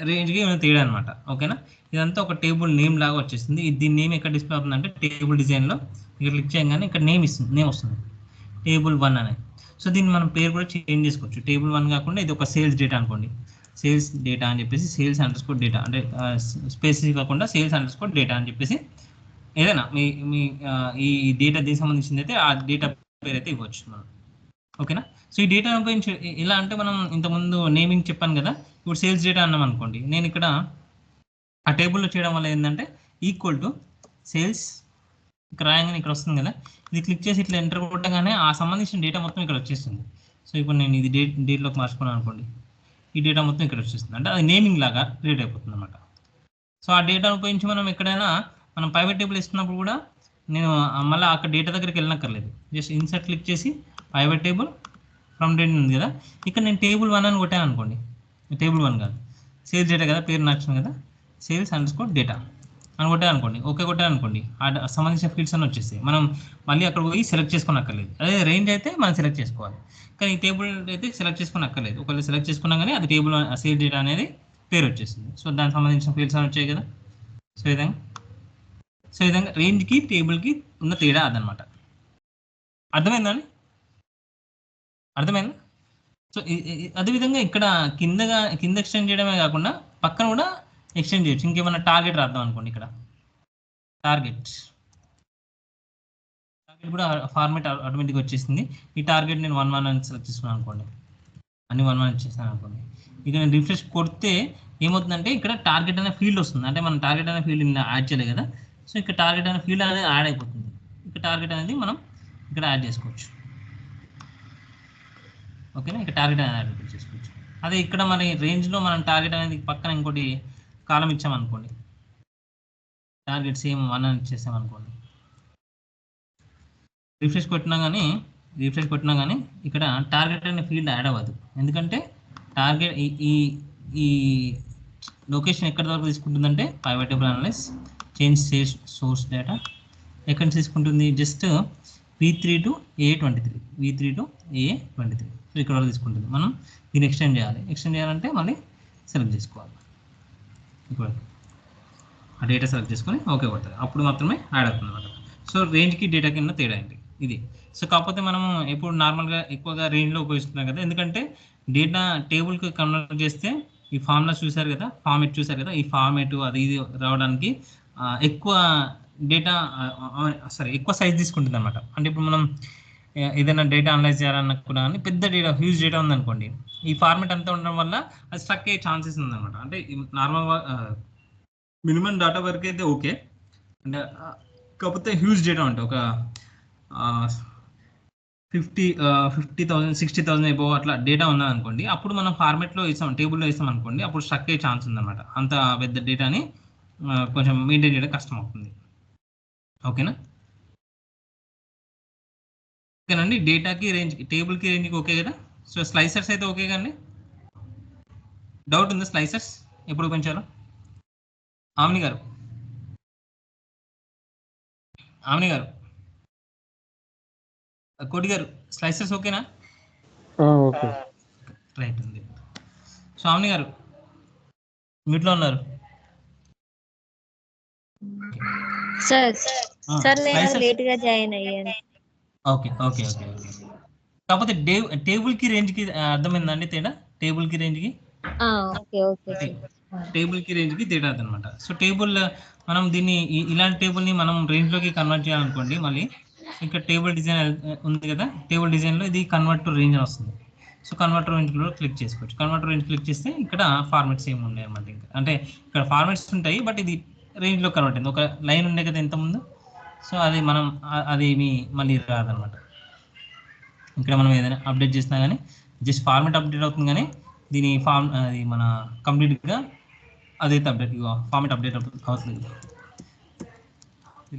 రేంజ్కి ఏమైనా తేడా అనమాట. ఓకేనా, ఇదంతా ఒక టేబుల్ నేమ్ లాగా వచ్చేస్తుంది. దీని నేమ్ ఎక్కడ డిస్ప్లే అవుతుంది అంటే టేబుల్ డిజైన్లో ఇక్కడ క్లిక్ చేయగానే ఇక్కడ నేమ్ వస్తుంది, టేబుల్ 1 అనేది. సో దీన్ని మనం పేరు కూడా చేంజ్ చేసుకోవచ్చు. టేబుల్ 1 కాకుండా ఇది ఒక సేల్స్ డేటా అనుకోండి, సేల్స్ డేటా అని చెప్పేసి సేల్స్_, డేటా అంటే స్పెసిఫిక్ కాకుండా సేల్స్_, డేటా అని చెప్పేసి ఏదైనా మీ ఈ డేటా దీనికి సంబంధించింది అయితే ఆ డేటా పేరు అయితే ఇవ్వచ్చు మనం. ఓకేనా, సో ఈ డేటా ఉపయోగించి ఎలా అంటే మనం ఇంతకుముందు నేమింగ్ చెప్పాను కదా, ఇప్పుడు సేల్స్ డేటా అన్నాం అనుకోండి, నేను ఇక్కడ ఆ టేబుల్లో చేయడం వల్ల ఏంటంటే ఈక్వల్ టు సేల్స్ ఇక్కడ రాయంగానే ఇక్కడ వస్తుంది కదా, ఇది క్లిక్ చేసి ఇట్లా ఎంటర్ కొట్టగానే ఆ సంబంధించిన డేటా మొత్తం ఇక్కడ వచ్చేస్తుంది. సో ఇప్పుడు నేను ఇది డేట్లోకి మార్చుకున్నాను అనుకోండి, ఈ డేటా మొత్తం ఇక్కడ వచ్చేస్తుంది, అంటే అది నేమింగ్ లాగా క్రియేట్ అయిపోతుంది అనమాట. సో ఆ డేటాను ఉపయోగించి మనం ఎక్కడైనా మనం ప్రైవేట్ టేబుల్ ఇస్తున్నప్పుడు కూడా నేను మళ్ళీ అక్కడ డేటా దగ్గరికి వెళ్ళనక్కర్లేదు, జస్ట్ ఇన్సర్ట్ క్లిక్ చేసి ప్రైవేట్ టేబుల్ ఫ్రమ్ డేట్ ఉంది కదా, ఇక్కడ నేను టేబుల్ 1 అని కొట్టాను అనుకోండి, టేబుల్ 1 కాదు సేల్స్ డేటా కదా, పేరు నచ్చింది కదా, సేల్స్_, డేటా అని కొట్టాను అనుకోండి, ఓకే కొట్టాను అనుకోండి, ఆ సంబంధించిన ఫీల్డ్స్ అన్నీ వచ్చేస్తాయి. మనం మళ్ళీ అక్కడ పోయి సెలెక్ట్ చేసుకుని అక్కర్లేదు. అదే రేంజ్ అయితే మనం సెలెక్ట్ చేసుకోవాలి, కానీ ఈ టేబుల్ అయితే సెలెక్ట్ చేసుకుని అక్కర్లేదు. ఒకవేళ సెలెక్ట్ చేసుకున్నా కానీ అది టేబుల్ సేల్స్ డేటా అనేది పేరు వచ్చేస్తుంది. సో దానికి సంబంధించిన ఫీల్డ్స్ అని వచ్చాయి కదా. సో ఈ విధంగా రేంజ్కి టేబుల్కి ఉన్న తేడా అదనమాట. అర్థమైందా? సో అదేవిధంగా ఇక్కడ కింద ఎక్స్టెండ్ చేయడమే కాకుండా పక్కన కూడా ఎక్స్టెండ్ చేయొచ్చు. ఇంకేమన్నా టార్గెట్ రాద్దాం అనుకోండి, ఇక్కడ టార్గెట్ కూడా ఫార్మేట్ ఆటోమేటిక్గా వచ్చేసింది. ఈ టార్గెట్ నేను 1 అని సెలెక్ట్ చేసుకున్నాను అనుకోండి, అన్ని 1 చేస్తాను అనుకోండి, ఇక నేను రిఫ్రెష్ కొడితే ఏమవుతుందంటే ఇక్కడ టార్గెట్ అనే ఫీల్డ్ వస్తుంది. అంటే మనం టార్గెట్ అనే ఫీల్డ్ యాడ్ చేయలేదు కదా, సో ఇక్కడ టార్గెట్ అనే ఫీల్డ్ అనేది యాడ్ అయిపోతుంది. ఇక్కడ టార్గెట్ అనేది మనం ఇక్కడ యాడ్ చేసుకోవచ్చు. ఓకేనా, ఇక్కడ టార్గెట్ అనేది యాడ్ చేసుకోవచ్చు. అదే ఇక్కడ మన రేంజ్లో మనం టార్గెట్ అనేది పక్కన ఇంకోటి కాలం ఇచ్చామనుకోండి, టార్గెట్ సేమ్ 1 అని ఇచ్చేసామనుకోండి, రిఫ్రెష్ కొట్టినా కానీ ఇక్కడ టార్గెట్ అనే ఫీల్డ్ యాడ్ అవ్వదు. ఎందుకంటే టార్గెట్ ఈ లొకేషన్ ఎక్కడి వరకు తీసుకుంటుందంటే private table analyse change source data ఎక్కడి నుంచి తీసుకుంటుంది, just V3 to A23 so ఇక్కడ వరకు తీసుకుంటుంది. మనం దీన్ని ఎక్స్టెండ్ చేయాలంటే మళ్ళీ సెలెక్ట్ చేసుకోవాలి, ఇక్కడ ఆ డేటా సెలెక్ట్ చేసుకొని ఓకే కొడుతుంది, అప్పుడు మాత్రమే యాడ్ అవుతుంది అనమాట. సో రేంజ్కి డేటా కింద తేడా ఏంటి ఇది. సో కాకపోతే మనము ఎప్పుడు నార్మల్గా ఎక్కువగా రేంజ్లో ఉపయోగిస్తున్నాం కదా, ఎందుకంటే డేటా టేబుల్కి కన్వర్ట్ చేస్తే ఈ ఫార్ములా చూసారు కదా, ఈ ఫార్మేట్ అది ఇది రావడానికి ఎక్కువ డేటా ఎక్కువ సైజ్ తీసుకుంటుంది అనమాట. అంటే ఇప్పుడు మనం ఏదైనా డేటా అనలైజ్ చేయాలన్నా కూడా పెద్ద డేటా హ్యూజ్ డేటా ఉందనుకోండి, ఈ ఫార్మేట్ అంతా ఉండడం వల్ల అది స్ట్రక్ అయ్యే ఛాన్సెస్ ఉందన్నమాట. అంటే నార్మల్గా మినిమం డేటా వరకు అయితే ఓకే, అంటే కాకపోతే హ్యూజ్ డేటా ఉంటాయి, ఒక 50,000 60,000 అయిపో అట్లా డేటా ఉన్నది అనుకోండి, అప్పుడు మనం ఫార్మేట్లో టేబుల్లో వేస్తాం అనుకోండి, అప్పుడు స్ట్రక్ అయ్యే ఛాన్స్ ఉందన్నమాట. అంత పెద్ద డేటాని కొంచెం మెయింటైన్ చేయడం కష్టం అవుతుంది. ఓకేనండి, డేటాకి రేంజ్కి టేబుల్కి రేంజ్కి ఓకే కదా. సో స్లైసర్స్ అయితే ఓకే కండి. డౌట్ ఉందా స్లైసర్స్ ఎప్పుడు పెంచాలో? ఆమ్ని గారు కోటి గారు స్లైసర్స్ ఓకేనా? ఓకే రైట్ ఉంది. సో ఆమ్ని గారు మీట్లో ఉన్నారు సార్ నేను లేట్ గా జాయిన్ అయ్యాను. ఓకే. కాకపోతే టేబుల్కి రేంజ్కి అర్థమైందండి తేడా? టేబుల్కి రేంజ్కి తేడా అదనమాట. సో టేబుల్ మనం దీన్ని ఇలాంటి టేబుల్ని మనం రేంజ్లోకి కన్వర్ట్ చేయాలనుకోండి, మళ్ళీ ఇక్కడ టేబుల్ డిజైన్ ఉంది కదా, టేబుల్ డిజైన్లో ఇది కన్వర్ట్ టు రేంజ్ అని వస్తుంది. సో కన్వర్ట్ రేంజ్ కూడా క్లిక్ చేసుకోవచ్చు. కన్వర్ట్ రేంజ్ క్లిక్ చేస్తే ఇక్కడ ఫార్మాట్స్ ఏమి ఉన్నాయి అన్నమాట. ఇంకా అంటే ఇక్కడ ఫార్మాట్స్ ఉంటాయి, బట్ ఇది రేంజ్లో కన్వర్ట్ అయింది. ఒక లైన్ ఉండే కదా ఇంతకుముందు, సో అది మనం అది మళ్ళీ రాదనమాట. ఇక్కడ మనం ఏదైనా అప్డేట్ చేసినా కానీ జస్ట్ ఫార్మాట్ అప్డేట్ అవుతుంది, కానీ దీని అది మన కంప్లీట్గా అదైతే అప్డేట్ ఫార్మాట్ అప్డేట్ అవుతుంది.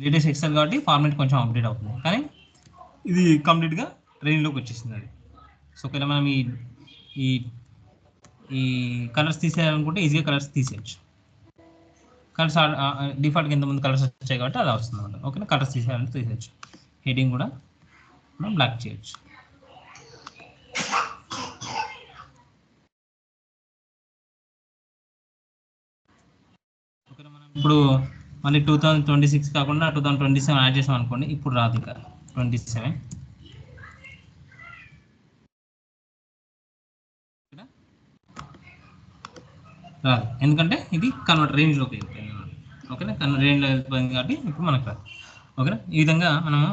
లేటెస్ట్ ఎక్సెల్ కాబట్టి ఫార్మాట్ కొంచెం అప్డేట్ అవుతుంది, కానీ ఇది కంప్లీట్గా రేంజ్లోకి వచ్చేసింది అది. సో ఒకవేళ మనం ఈ కలర్స్ తీసేయాలనుకుంటే ఈజీగా కలర్స్ తీసేయచ్చు. కలర్స్ డిఫాల్ట్గా ఇంతకుముందు కలర్స్ వచ్చాయి కాబట్టి అలా వస్తుంది అనమాట. ఓకేనా, కలర్స్ తీసేయాలంటే తీసేయచ్చు. హెడింగ్ కూడా మనం బ్లాక్ చేయొచ్చు. ఓకేనా, మనం ఇప్పుడు మళ్ళీ 2026 కాకుండా 2027 యాడ్ చేసాం అనుకోండి, ఇప్పుడు రాదు ఇక 27 రాదు, ఎందుకంటే ఇది కన్వర్ట్ రేంజ్లోకి వెళ్ళిపోయింది. ఓకేనా, రేంజ్లో వెళ్ళిపోయింది కాబట్టి ఇప్పుడు మనకు రాదు. ఓకేనా, ఈ విధంగా మనము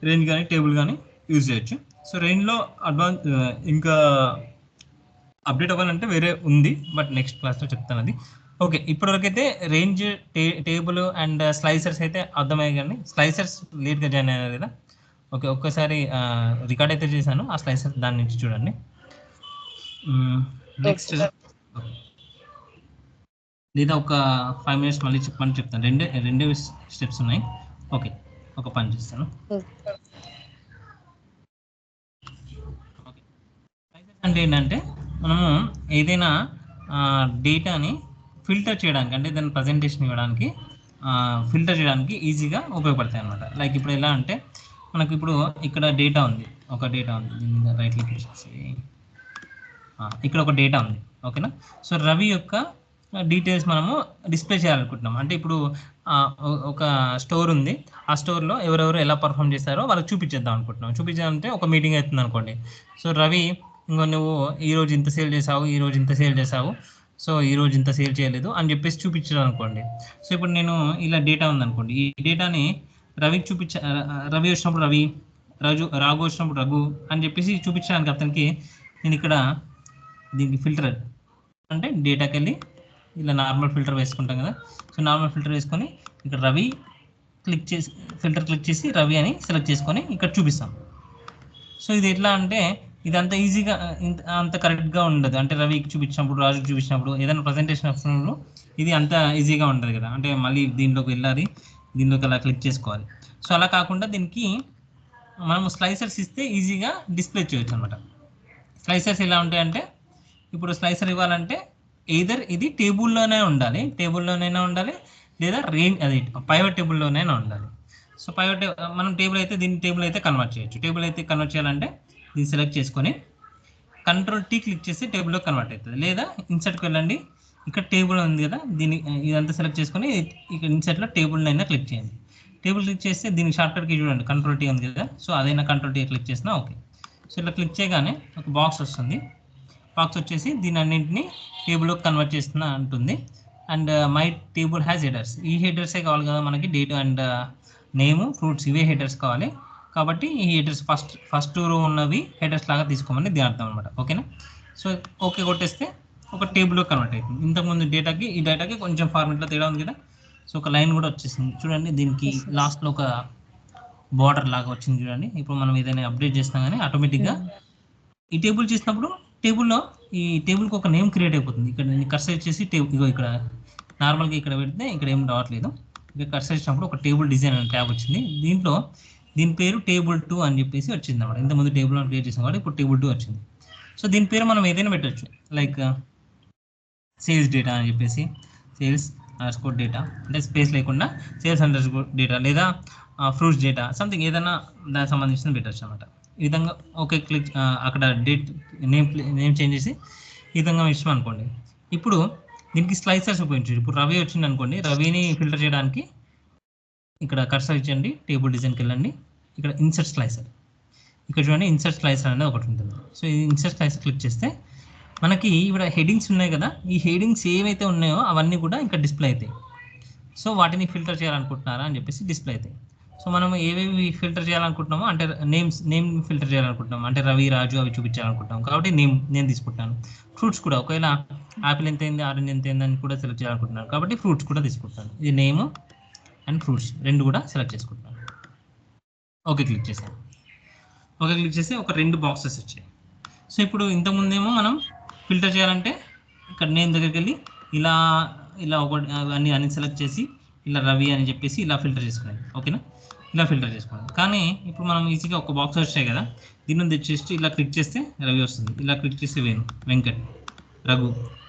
రేంజ్ కానీ టేబుల్ కానీ యూజ్ చేయొచ్చు. సో రేంజ్లో అడ్వాన్స్ ఇంకా అప్డేట్ అవ్వాలంటే వేరే ఉంది, బట్ నెక్స్ట్ క్లాస్లో చెప్తాను అది. ఓకే, ఇప్పటివరకు అయితే రేంజ్, టేబుల్ అండ్ స్లైసర్స్ అయితే అర్థమయ్యాయి, కానీ స్లైసర్స్ లేట్గా జాయిన్ అయ్యారు కదా. ఓకే, ఒక్కసారి రికార్డ్ అయితే చేశాను, ఆ స్లైసర్స్ దాని నుంచి చూడండి. నెక్స్ట్ లేదా ఒక 5 minutes మళ్ళీ చెప్పమని చెప్తాను. రెండే స్టెప్స్ ఉన్నాయి. ఓకే, ఒక పని చేస్తాను. ఓకే, అంటే ఏంటంటే మనము ఏదైనా డేటాని ఫిల్టర్ చేయడానికి, అంటే దాని ప్రజెంటేషన్ ఇవ్వడానికి, ఫిల్టర్ చేయడానికి ఈజీగా ఉపయోగపడతాయి అన్నమాట. లైక్ ఇప్పుడు ఎలా అంటే మనకు ఇప్పుడు ఇక్కడ డేటా ఉంది, ఒక డేటా ఉంది, దీని మీద రైట్ క్లిక్ చేసి ఇక్కడ ఒక డేటా ఉంది. ఓకేనా, సో రవి యొక్క డీటెయిల్స్ మనము డిస్ప్లే చేయాలనుకుంటున్నాం. అంటే ఇప్పుడు ఒక స్టోర్ ఉంది, ఆ స్టోర్లో ఎవరెవరు ఎలా పర్ఫామ్ చేస్తారో వాళ్ళకి చూపించేద్దాం అనుకుంటున్నాం. చూపించాలంటే ఒక మీటింగ్ అవుతుంది అనుకోండి. సో రవి, ఇంకో నువ్వు ఈరోజు ఇంత సేల్ చేసావు, ఈరోజు ఇంత సేల్ చేసావు, సో ఈరోజు ఇంత సేల్ చేయలేదు అని చెప్పేసి చూపించడం అనుకోండి. సో ఇప్పుడు నేను ఇలా డేటా ఉందనుకోండి, ఈ డేటాని రవికి రవి వచ్చినప్పుడు రవి, రాఘు వచ్చినప్పుడు రఘు అని చెప్పేసి చూపించడానికి అతనికి నేను ఇక్కడ దీనికి ఫిల్టర్ అంటే డేటాకి వెళ్ళి ఇలా నార్మల్ ఫిల్టర్ వేసుకుంటాం కదా. సో నార్మల్ ఫిల్టర్ వేసుకొని ఇక్కడ రవి క్లిక్ చేసి ఫిల్టర్ క్లిక్ చేసి రవి అని సెలెక్ట్ చేసుకొని ఇక్కడ చూపిస్తాం. సో ఇది ఎట్లా అంటే ఇది అంత ఈజీగా అంత కరెక్ట్గా ఉండదు. అంటే రవికి చూపించినప్పుడు, రాజుకి చూపించినప్పుడు, ఏదైనా ప్రజెంటేషన్ వస్తున్నప్పుడు ఇది అంత ఈజీగా ఉంటుంది కదా. అంటే మళ్ళీ దీంట్లోకి వెళ్ళాలి, దీంట్లోకి అలా క్లిక్ చేసుకోవాలి. సో అలా కాకుండా దీనికి మనము స్లైసర్స్ ఇస్తే ఈజీగా డిస్ప్లే చేయొచ్చు అనమాట. స్లైసర్స్ ఎలా ఉంటాయంటే ఇప్పుడు స్లైసర్ ఇవ్వాలంటే ఎయిదర్ ఇది టేబుల్లోనే ఉండాలి, లేదా రేంజ్ అది పైవట్ టేబుల్లోనైనా ఉండాలి. సో పైవట్ మనం టేబుల్ అయితే దీన్ని టేబుల్ అయితే కన్వర్ట్ చేయొచ్చు. టేబుల్ అయితే కన్వర్ట్ చేయాలంటే దీన్ని సెలెక్ట్ చేసుకొని Ctrl+T క్లిక్ చేసి టేబుల్లో కన్వర్ట్ అవుతుంది. లేదా ఇన్సర్ట్కి వెళ్ళండి, ఇక్కడ టేబుల్ ఉంది కదా, దీన్ని ఇదంతా సెలెక్ట్ చేసుకొని ఇక్కడ ఇన్సర్ట్లో టేబుల్ అయినా క్లిక్ చేయండి. టేబుల్ క్లిక్ చేస్తే దీనికి షార్ట్కట్కి చూడండి Ctrl+T ఉంది కదా, సో అదైనా Ctrl+T క్లిక్ చేసినా ఓకే. సో ఇట్లా క్లిక్ చేయగానే ఒక బాక్స్ వస్తుంది. బాక్స్ వచ్చేసి దీని అన్నింటినీ టేబుల్లోకి కన్వర్ట్ చేస్తున్నా అంటుంది. And my table has headers, ఈ హెడర్సే కావాలి కదా మనకి, డేట్ అండ్ నేము, ఫ్రూట్స్, ఇవే హెడర్స్ కావాలి కాబట్టి ఈ హెడర్స్ ఫస్ట్ రో ఉన్నవి హెడర్స్ లాగా తీసుకోమని దీని అర్థం అనమాట. ఓకేనా, సో ఓకే కొట్టేస్తే ఒక టేబుల్లో కన్వర్ట్ అవుతుంది. ఇంతకుముందు డేటాకి ఈ డేటాకి కొంచెం ఫార్మెట్లో తేడా ఉంది కదా. సో ఒక లైన్ కూడా వచ్చేసింది చూడండి, దీనికి లాస్ట్లో ఒక బార్డర్ లాగా వచ్చింది చూడండి. ఇప్పుడు మనం ఏదైనా అప్డేట్ చేసినా కానీ ఆటోమేటిక్గా ఈ టేబుల్ చేసినప్పుడు టేబుల్లో ఈ టేబుల్కి ఒక నేమ్ క్రియేట్ అయిపోతుంది. ఇక్కడ నేను కర్సర్ చేసి ఇగో ఇక్కడ నార్మల్గా ఇక్కడ పెడితే ఇక్కడ ఏం రావట్లేదు. ఇక్కడ కర్సర్ చేసినప్పుడు ఒక టేబుల్ డిజైన్ అనే ట్యాబ్ వచ్చింది. దీంట్లో దీని పేరు టేబుల్ 2 అని చెప్పేసి వచ్చింది అన్నమాట. ఇంతకుముందు టేబుల్ 1 క్రియేట్ చేసాం కాబట్టి ఇప్పుడు టేబుల్ 2 వచ్చింది. సో దీని పేరు మనం ఏదైనా పెట్టచ్చు, లైక్ సేల్స్ డేటా అని చెప్పేసి, సేల్స్ అండర్స్కోర్ డేటా, అంటే స్పేస్ లేకుండా సేల్స్ అండర్స్కోర్ డేటా, లేదా ఫ్రూట్స్ డేటా, సంథింగ్ ఏదైనా దానికి సంబంధించిన పెట్టచ్చు అనమాట. ఈ విధంగా ఓకే క్లిక్, అక్కడ డేట్ నేమ్ చేంజ్ చేసి ఈ విధంగా ఇష్టం అనుకోండి. ఇప్పుడు దీనికి స్లైసర్స్ ఉపయోగించండి. ఇప్పుడు రవి వచ్చింది అనుకోండి, రవిని ఫిల్టర్ చేయడానికి ఇక్కడ కర్సర్ ఇచ్చండి, టేబుల్ డిజైన్కి వెళ్ళండి, ఇక్కడ ఇన్సర్ట్ స్లైసర్, ఇక్కడ చూడండి ఇన్సర్ట్ స్లైసర్ అనేది ఒకటి ఉంటుంది. సో ఈ ఇన్సర్ట్ స్లైసర్ క్లిక్ చేస్తే మనకి ఇక్కడ హెడింగ్స్ ఉన్నాయి కదా, ఈ హెడింగ్స్ ఏవైతే ఉన్నాయో అవన్నీ కూడా ఇక్కడ డిస్ప్లే అవుతాయి. సో వాటిని ఫిల్టర్ చేయాలనుకుంటున్నారా అని చెప్పేసి డిస్ప్లే అవుతాయి. సో మనం ఏవేవి ఫిల్టర్ చేయాలనుకుంటున్నామో అంటే నేమ్ ఫిల్టర్ చేయాలనుకుంటున్నాం అంటే రవి రాజు అవి చూపించాలనుకుంటున్నాం కాబట్టి నేను తీసుకుంటాను. ఫ్రూట్స్ కూడా ఒకవేళ యాపిల్ ఎంత అయింది ఆరెంజ్ ఎంత అయింది అని కూడా సెలెక్ట్ చేయాలనుకుంటున్నాను కాబట్టి ఫ్రూట్స్ కూడా తీసుకుంటాను. ఇది నేమ్ అండ్ ఫ్రూట్స్ రెండు కూడా సెలెక్ట్ చేసుకుంటాను. ఓకే క్లిక్ చేశాను. ఓకే క్లిక్ చేసి ఒక 2 బాక్సెస్ వచ్చాయి. సో ఇప్పుడు ఇంతకుముందేమో మనం ఫిల్టర్ చేయాలంటే ఇక్కడ నేమ్ దగ్గరికి వెళ్ళి ఇలా ఒకటి అన్ని సెలెక్ట్ చేసి ఇలా రవి అని చెప్పేసి ఇలా ఫిల్టర్ చేసుకునేది. ఓకేనా, ఇలా ఫిల్టర్ చేసుకోండి. కానీ ఇప్పుడు మనం ఈజీగా ఒక బాక్స్ వచ్చాయి కదా, దీన్ని తెచ్చేసి ఇలా క్లిక్ చేస్తే రవి వస్తుంది, ఇలా క్లిక్ చేస్తే Venkat, Raghu.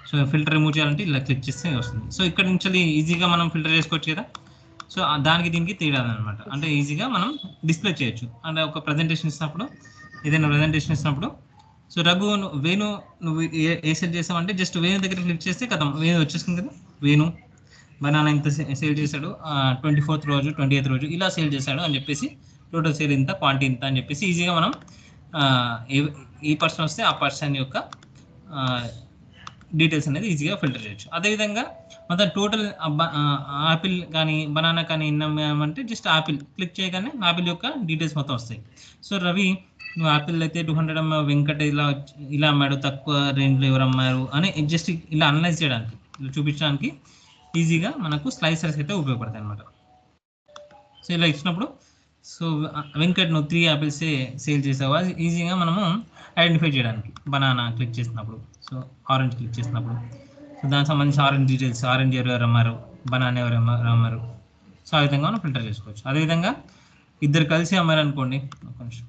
So filter remove చేయాలంటే ఇలా క్లిక్ చేస్తే వస్తుంది. సో ఇక్కడ నుంచి ఈజీగా మనం ఫిల్టర్ చేసుకోవచ్చు కదా. సో దానికి దీనికి తేడా అనమాట. అంటే ఈజీగా మనం డిస్ప్లే చేయొచ్చు. అంటే ఒక ప్రజెంటేషన్ ఇచ్చినప్పుడు ఏదైనా ప్రజెంటేషన్ ఇచ్చినప్పుడు సో రఘు వేణు నువ్వు ఏ సెట్ చేసావంటే జస్ట్ వేణు దగ్గర క్లిక్ చేస్తే కదా వేణు వచ్చేస్తుంది కదా. వేణు బనానా ఇంత సేల్ చేశాడు 24th రోజు 28th రోజు ఇలా సేల్ చేశాడు అని చెప్పేసి టోటల్ సేల్ ఇంత క్వాంటిటీ ఇంత అని చెప్పేసి ఈజీగా మనం ఏ పర్సన్ వస్తే ఆ పర్సన్ యొక్క డీటెయిల్స్ అనేది ఈజీగా ఫిల్టర్ చేయొచ్చు. అదేవిధంగా మొత్తం టోటల్ యాపిల్ కానీ బనానా కానీ ఇన్నామంటే జస్ట్ యాపిల్ క్లిక్ చేయగానే యాపిల్ యొక్క డీటెయిల్స్ మొత్తం వస్తాయి. సో రవి నువ్వు యాపిల్ అయితే 200 అమ్మావు, వెంకట ఇలా అమ్మాడు, తక్కువ రేంజ్లో ఎవరు అమ్మారు అని జస్ట్ ఇలా అనలైజ్ చేయడానికి ఇలా చూపించడానికి ఈజీగా మనకు స్లైసర్స్ అయితే ఉపయోగపడతాయి అనమాట. సో ఇలా ఇచ్చినప్పుడు సో వెంకట్ నువ్వు 3 యాపిల్స్ సేల్ చేసావు అది ఈజీగా మనము ఐడెంటిఫై చేయడానికి బనానా క్లిక్ చేసినప్పుడు, సో ఆరెంజ్ క్లిక్ చేసినప్పుడు సో దానికి సంబంధించి ఆరెంజ్ డీటెయిల్స్, ఆరెంజ్ ఎవరు అమ్మారు, బనానా ఎవరు అమ్మారు, సో ఆ విధంగా మనం ఫిల్టర్ చేసుకోవచ్చు. అదేవిధంగా ఇద్దరు కలిసి అమ్మారు అనుకోండి, ఒక నిమిషం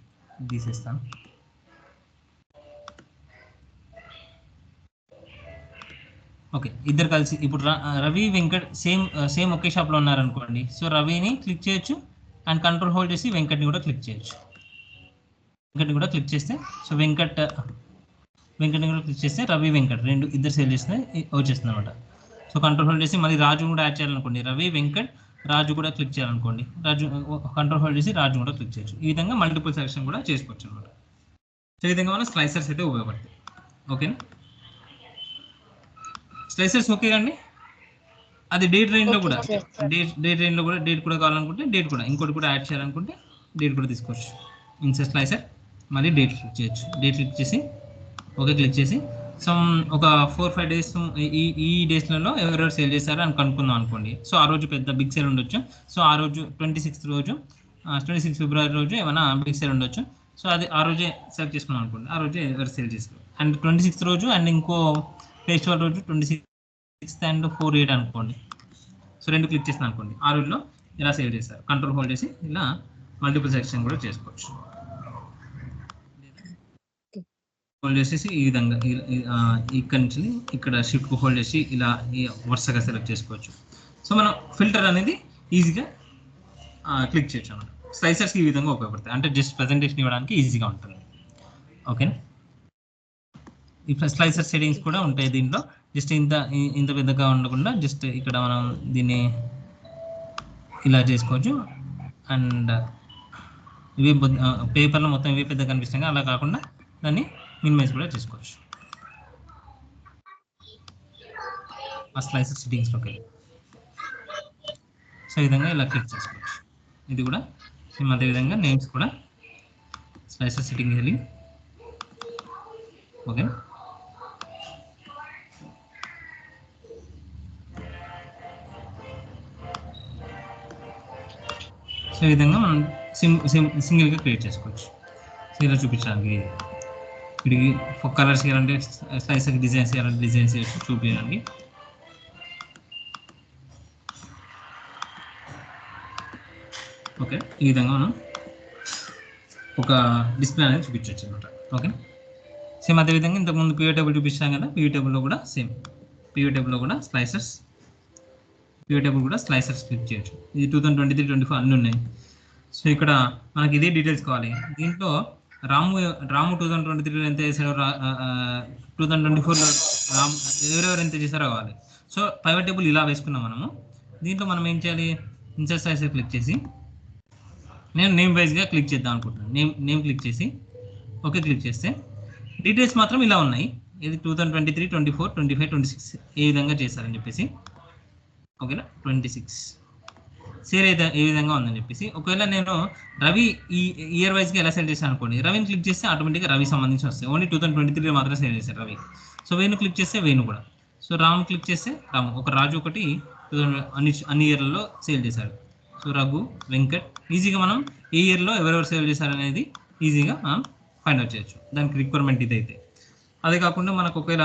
తీసేస్తాను. ఓకే, ఇద్దరు కలిసి ఇప్పుడు రవి వెంకట్ సేమ్ ఒకే షాప్లో ఉన్నారనుకోండి. సో రవిని క్లిక్ చేయొచ్చు అండ్ కంట్రోల్ హోల్డ్ చేసి వెంకట్ని కూడా క్లిక్ చేయొచ్చు. వెంకట్ని కూడా క్లిక్ చేస్తే సో వెంకట్ని కూడా క్లిక్ చేస్తే రవి వెంకట్ ఇద్దరు సేల్ చేస్తే వచ్చేస్తుంది అనమాట. సో కంట్రోల్ హోల్డ్ చేసి మళ్ళీ రాజు కూడా యాడ్ చేయాలనుకోండి, రవి వెంకట్ రాజు కూడా క్లిక్ చేయాలనుకోండి, రాజు కంట్రోల్ హోల్డ్ చేసి రాజు కూడా క్లిక్ చేయొచ్చు. ఈ విధంగా మల్టిపుల్ సెలెక్షన్ కూడా చేసుకోవచ్చు అనమాట. సో ఈ విధంగా మన స్లైసర్స్ అయితే ఉపయోగపడతాయి. ఓకేనా, స్లైసర్స్ ఓకే అండి. అది డేట్ రేంజ్లో కూడా డేట్ కూడా కావాలనుకుంటే డేట్ కూడా ఇంకోటి కూడా యాడ్ చేయాలనుకుంటే డేట్ కూడా తీసుకోవచ్చు. ఇన్సర్ట్ స్లైసర్ మళ్ళీ డేట్ క్లిక్ చేయొచ్చు. డేట్ క్లిక్ చేసి ఓకే క్లిక్ చేసి ఒక 4-5 డేస్ ఈ డేస్లలో ఎవరెవరు సేల్ చేశారో అని కనుక్కుందాం అనుకోండి. సో ఆ రోజు పెద్ద బిగ్ సేల్ ఉండొచ్చు. సో ఆ రోజు 26 ఫిబ్రవరి రోజు ఏమైనా బిగ్ సేల్ ఉండొచ్చు. సో అది ఆ రోజే సెలెక్ట్ చేసుకున్నాం అనుకోండి, ఆ రోజే ఎవరు సేల్ చేస్తారు. అండ్ 26th రోజు అండ్ ఇంకో ఫెస్టివల్ రోజు 26th and 4/8 అనుకోండి. సో 2 క్లిక్ చేసిన అనుకోండి, ఆ రోజులో ఇలా సేవ్ చేస్తారు. కంట్రోల్ హోల్డ్ చేసి ఇలా మల్టిపుల్ సెలెక్షన్ కూడా చేసుకోవచ్చు. హోల్డ్ చేసేసి ఈ విధంగా ఇక్కడ నుంచి ఇక్కడ షిఫ్ట్ హోల్డ్ చేసి ఇలా వరుసగా సెలెక్ట్ చేసుకోవచ్చు. సో మనం ఫిల్టర్ అనేది ఈజీగా క్లిక్ చేయొచ్చు అన్నమాట. స్లైసర్స్కి ఈ విధంగా ఉపయోగపడతాయి. అంటే జస్ట్ ప్రజెంటేషన్ ఇవ్వడానికి ఈజీగా ఉంటుంది. ఓకేనా, ఈ స్లైసర్ సెట్టింగ్స్ కూడా ఉంటాయి దీంట్లో. జస్ట్ ఇంత పెద్దగా ఉండకుండా జస్ట్ ఇక్కడ మనం దీన్ని ఇలా చేసుకోవచ్చు. అండ్ ఇవి పేపర్లో మొత్తం ఇవి పెద్దగా కనిపిస్తాయి, అలా కాకుండా దాన్ని మినిమైజ్ కూడా చేసుకోవచ్చు. ఆ స్లైసర్ సెట్టింగ్స్లోకి వెళ్ళి సో ఈ విధంగా ఇలా క్లిక్ చేసుకోవచ్చు. ఇది కూడా సేమ్ అదే విధంగా నేమ్స్ కూడా స్లైసర్ సెట్టింగ్ వెళ్ళి ఓకే. సో ఈ విధంగా మనం సింగిల్గా క్రియేట్ చేసుకోవచ్చు. సో ఇలా చూపించడానికి వీడికి కలర్స్ చేయాలంటే స్లైసర్కి డిజైన్స్ చేయాలంటే డిజైన్స్ చేయొచ్చు, చూపించండి. ఓకే, ఈ విధంగా మనం ఒక డిస్ప్లే అనేది చూపించవచ్చు అనమాట. ఓకే, సేమ్ అదేవిధంగా ఇంతకుముందు పివో టేబుల్ చూపించాం కదా, పివో టేబుల్లో కూడా సేమ్ పివో టేబుల్లో కూడా స్లైసర్స్ క్లిక్ చేయొచ్చు. ఇది 2023-24 అన్నీ ఉన్నాయి. సో ఇక్కడ మనకి ఇదే డీటెయిల్స్ కావాలి. దీంట్లో రాము 2023లో ఎంత చేశారో 2024లో రాము ఎవరెవరు ఎంత చేశారో కావాలి. సో పివో టేబుల్ ఇలా వేసుకున్నాం మనము. దీంట్లో మనం ఏం చేయాలి, ఇన్సర్ట్ స్లైసర్ క్లిక్ చేసి నేను నేమ్ వైజ్గా క్లిక్ చేద్దాం అనుకుంటున్నాను. నేమ్ క్లిక్ చేసి ఓకే క్లిక్ చేస్తే డీటెయిల్స్ మాత్రం ఇలా ఉన్నాయి. ఇది 2023, 24, 25, 26 ఏ విధంగా చేశారని చెప్పేసి. ఓకేనా, 26 సేల్ అయితే ఏ విధంగా ఉందని చెప్పేసి. ఒకవేళ నేను రవి ఈ ఇయర్ వైజ్గా ఎలా సెల్ చేశాను అనుకోండి, రవిని క్లిక్ చేస్తే ఆటోమేటిక్గా రవి సంబంధించి వస్తాయి. ఓన్లీ 2023 మాత్రం సేల్ చేశారు రవి. సో వేణు క్లిక్ చేస్తే వేణు కూడా. సో రాము క్లిక్ చేస్తే రాము, ఒక రాజు ఒకటి అన్ని ఇయర్లలో సేల్ చేశాడు. సో రఘు, వెంకట్, ఈజీగా మనం ఏ ఇయర్లో ఎవరెవరు సేల్ చేశారనేది ఈజీగా మనం ఫైండ్ అవుట్ చేయొచ్చు. దానికి రిక్వైర్మెంట్ ఇదైతే. అదే కాకుండా మనకు ఒకవేళ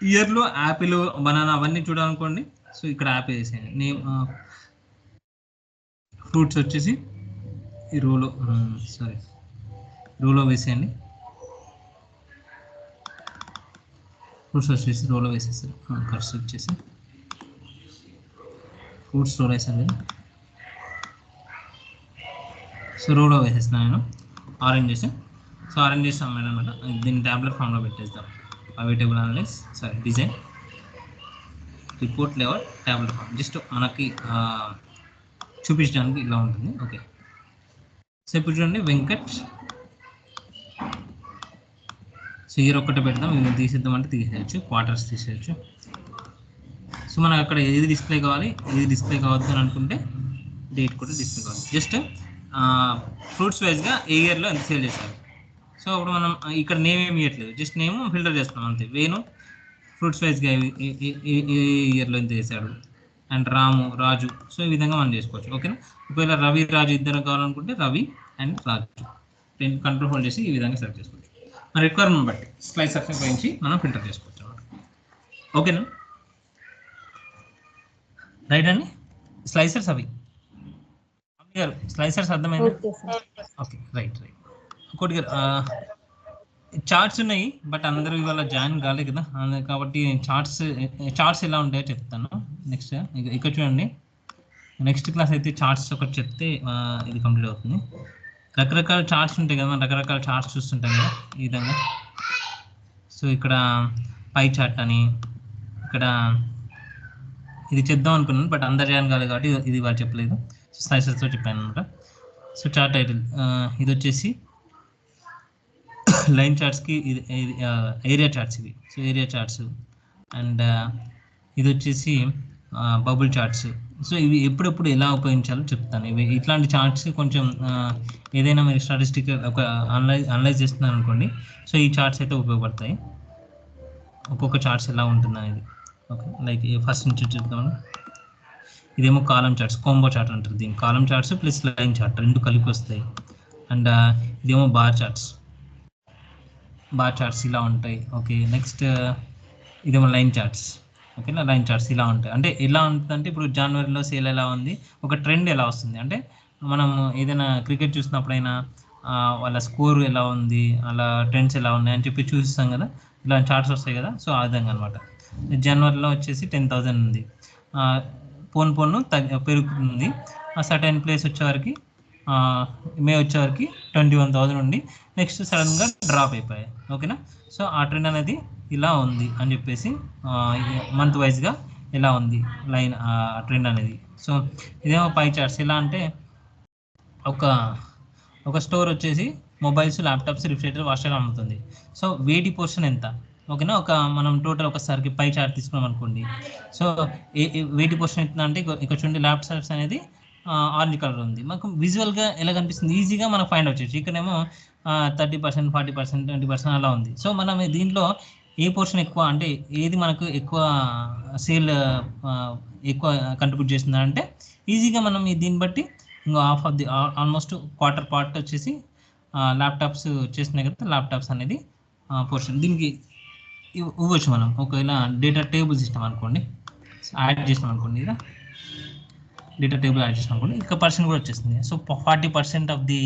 ఇయర్లో యాపిల్, బనానా అవన్నీ చూడాలనుకోండి. సో ఇక్కడ యాప్ వేసేయండి. నేమ్ ఫ్రూట్స్ వచ్చేసి ఈ రోలో వేసేయండి. ఫ్రూట్స్ వచ్చేసి రోలో వేసేసారు. ఖర్చు వచ్చేసి ఫ్రూట్స్ రోల్ వేసాను. సో రోలో వేసేస్తున్నాను నేను. ఆరెంజెస్. సో ఆరెంజెస్ అమ్మాయి అనమాట. దీన్ని ట్యాబ్లెట్ ఫామ్లో పెట్టేస్తాం. Vegetable analyse design report level tablet form. Just మనకి చూపించడానికి ఇలా ఉంటుంది. ఓకే. సో ఇప్పుడు చూడండి వెంకట్. సో ఇయర్ ఒక్కటే పెడతాం. ఇది తీసేద్దాం అంటే తీసేయచ్చు, క్వార్టర్స్ తీసేయచ్చు. సో మనకు అక్కడ ఏది డిస్ప్లే కావాలి, ఏది డిస్ప్లే కావద్దు అని అనుకుంటే డేట్ కూడా డిస్ప్లే కావాలి. జస్ట్ ఫ్రూట్స్ వైజ్గా ఏ ఇయర్లో ఎంత సేల్ చేశారు. సో అప్పుడు మనం ఇక్కడ నేమ్ ఏమి ఇవ్వట్లేదు, జస్ట్ నేమ్ ఫిల్టర్ చేస్తాం అంతే. వేణు ఫ్రూట్స్ వైజ్గా ఏ ఇయర్లో ఎంత చేశాడు, అండ్ రాము, రాజు. సో ఈ విధంగా మనం చేసుకోవచ్చు. ఓకేనా. ఒకవేళ రవి, రాజు ఇద్దరు కావాలనుకుంటే Ravi and Raju control hold చేసి ఈ విధంగా సెలెక్ట్ చేసుకోవచ్చు. మన రిక్వైర్మెంట్ బట్టి స్లైసర్స్ ఉపయోగించి మనం ఫిల్టర్ చేసుకోవచ్చు అన్నమాట. ఓకేనా. రైట్ అండి. స్లైసర్స్ అవి స్లైసర్స్ అర్థమైంది. Okay right. ఇంకోటి చార్ట్స్ ఉన్నాయి, బట్ అందరూ ఇవాళ జాయిన్ కాలేదు కదా, కాబట్టి చార్ట్స్ ఎలా ఉంటాయో చెప్తాను నెక్స్ట్. ఇక్కడ చూడండి, నెక్స్ట్ క్లాస్ అయితే చార్ట్స్ ఒకటి చెప్తే ఇది కంప్లీట్ అవుతుంది. రకరకాల చార్ట్స్ ఉంటాయి కదా, రకరకాల చార్ట్స్ చూస్తుంటాం కదా ఈ విధంగా. సో ఇక్కడ పై చార్ట్ అని, ఇక్కడ ఇది చెప్దాం అనుకున్నాను, బట్ అందరు జాయిన్ కాలేదు కాబట్టి ఇది వాళ్ళు చెప్పలేదు. సో స్లైసర్స్తో చెప్పాను అనమాట. సో చార్ట్ టైటిల్ ఇది వచ్చేసి లైన్ చార్ట్స్కి, ఇది ఏరియా చార్ట్స్ ఇవి. So area charts. అండ్ ఇది వచ్చేసి బబుల్ చార్ట్స్. సో ఇవి ఎప్పుడెప్పుడు ఎలా ఉపయోగించాలో చెప్తాను. ఇవి ఇట్లాంటి చార్ట్స్ కొంచెం ఏదైనా మీరు స్టాటిస్టికల్ ఒక అనలైజ్ చేస్తున్నారు అనుకోండి, సో ఈ చార్ట్స్ అయితే ఉపయోగపడతాయి. ఒక్కొక్క చార్ట్స్ ఎలా ఉంటుంది అనేది. ఓకే. లైక్ ఫస్ట్ నుంచి చూద్దాం. ఇదేమో కాలం చార్ట్స్, కాంబో చార్ట్ అంటారు దీన్ని. కాలం చార్ట్స్ ప్లస్ లైన్ చార్ట్ రెండు కలిపి వస్తాయి. అండ్ ఇదేమో బార్ చార్ట్స్ ఇలా ఉంటాయి. ఓకే. నెక్స్ట్ ఇదేమో లైన్ చార్ట్స్. ఓకేనా. లైన్ చార్ట్స్ ఇలా ఉంటాయి. అంటే ఎలా ఉంటుందంటే ఇప్పుడు జనవరిలో సేల్ ఎలా ఉంది, ఒక ట్రెండ్ ఎలా వస్తుంది అంటే మనం ఏదైనా క్రికెట్ చూసినప్పుడైనా వాళ్ళ స్కోర్ ఎలా ఉంది, అలా ట్రెండ్స్ ఎలా ఉన్నాయి అని చెప్పి చూస్తాం కదా, ఇలా చార్ట్స్ వస్తాయి కదా. సో ఆ విధంగా అనమాట. జనవరిలో వచ్చేసి 10,000 ఉంది, పోను పెరుగుతుంది. ఆ సర్టైన్ ప్లేస్ వచ్చేవారికి మే వచ్చేవారికి 21,000 ఉండి నెక్స్ట్ సడన్గా డ్రాప్ అయిపోయాయి. ఓకేనా. సో ఆ ట్రెండ్ అనేది ఇలా ఉంది అని చెప్పేసి మంత్ వైజ్గా ఎలా ఉంది లైన్ ట్రెండ్ అనేది. సో ఇదేమో పై చార్ట్స్. ఎలా అంటే ఒక స్టోర్ వచ్చేసి మొబైల్స్, ల్యాప్టాప్స్, రిఫ్రిజిరేటర్, వాషర్ అమ్ముతుంది. సో వేటి పోర్షన్ ఎంత. ఓకేనా. మనం టోటల్ ఒకసారికి పై చార్ట్ తీసుకున్నాం అనుకోండి. సో వేటి పోర్షన్ ఎంత అంటే ఇక్కడ చూడండి, ల్యాప్టాప్స్ అనేది ఆరెంజ్ కలర్ ఉంది. మనకు విజువల్గా ఎలా కనిపిస్తుంది, ఈజీగా మనం ఫైండ్ అవుట్ చేయొచ్చు. ఇక్కడేమో 30%, 40%, 20% అలా ఉంది. సో మనం దీంట్లో ఏ పోర్షన్ ఎక్కువ అంటే ఏది మనకు ఎక్కువ సేల్ ఎక్కువ కంట్రిబ్యూట్ చేస్తుంది అంటే ఈజీగా మనం దీన్ని బట్టి ఇంకో half of the almost quarter part వచ్చేసి ల్యాప్టాప్స్ చేస్తున్నాయి కదా, ల్యాప్టాప్స్ అనేది పోర్షన్ దీనికి ఇవ్వచ్చు మనం. ఒకవేళ డేటా టేబుల్ సిస్టమ్ అనుకోండి, యాడ్ చేసినాం అనుకోండి, ఇలా డేటా టేబుల్ యాడ్ చేసినాం అనుకోండి, ఇంకా పర్సెంట్ కూడా వచ్చేస్తుంది. సో 40% ఆఫ్ ది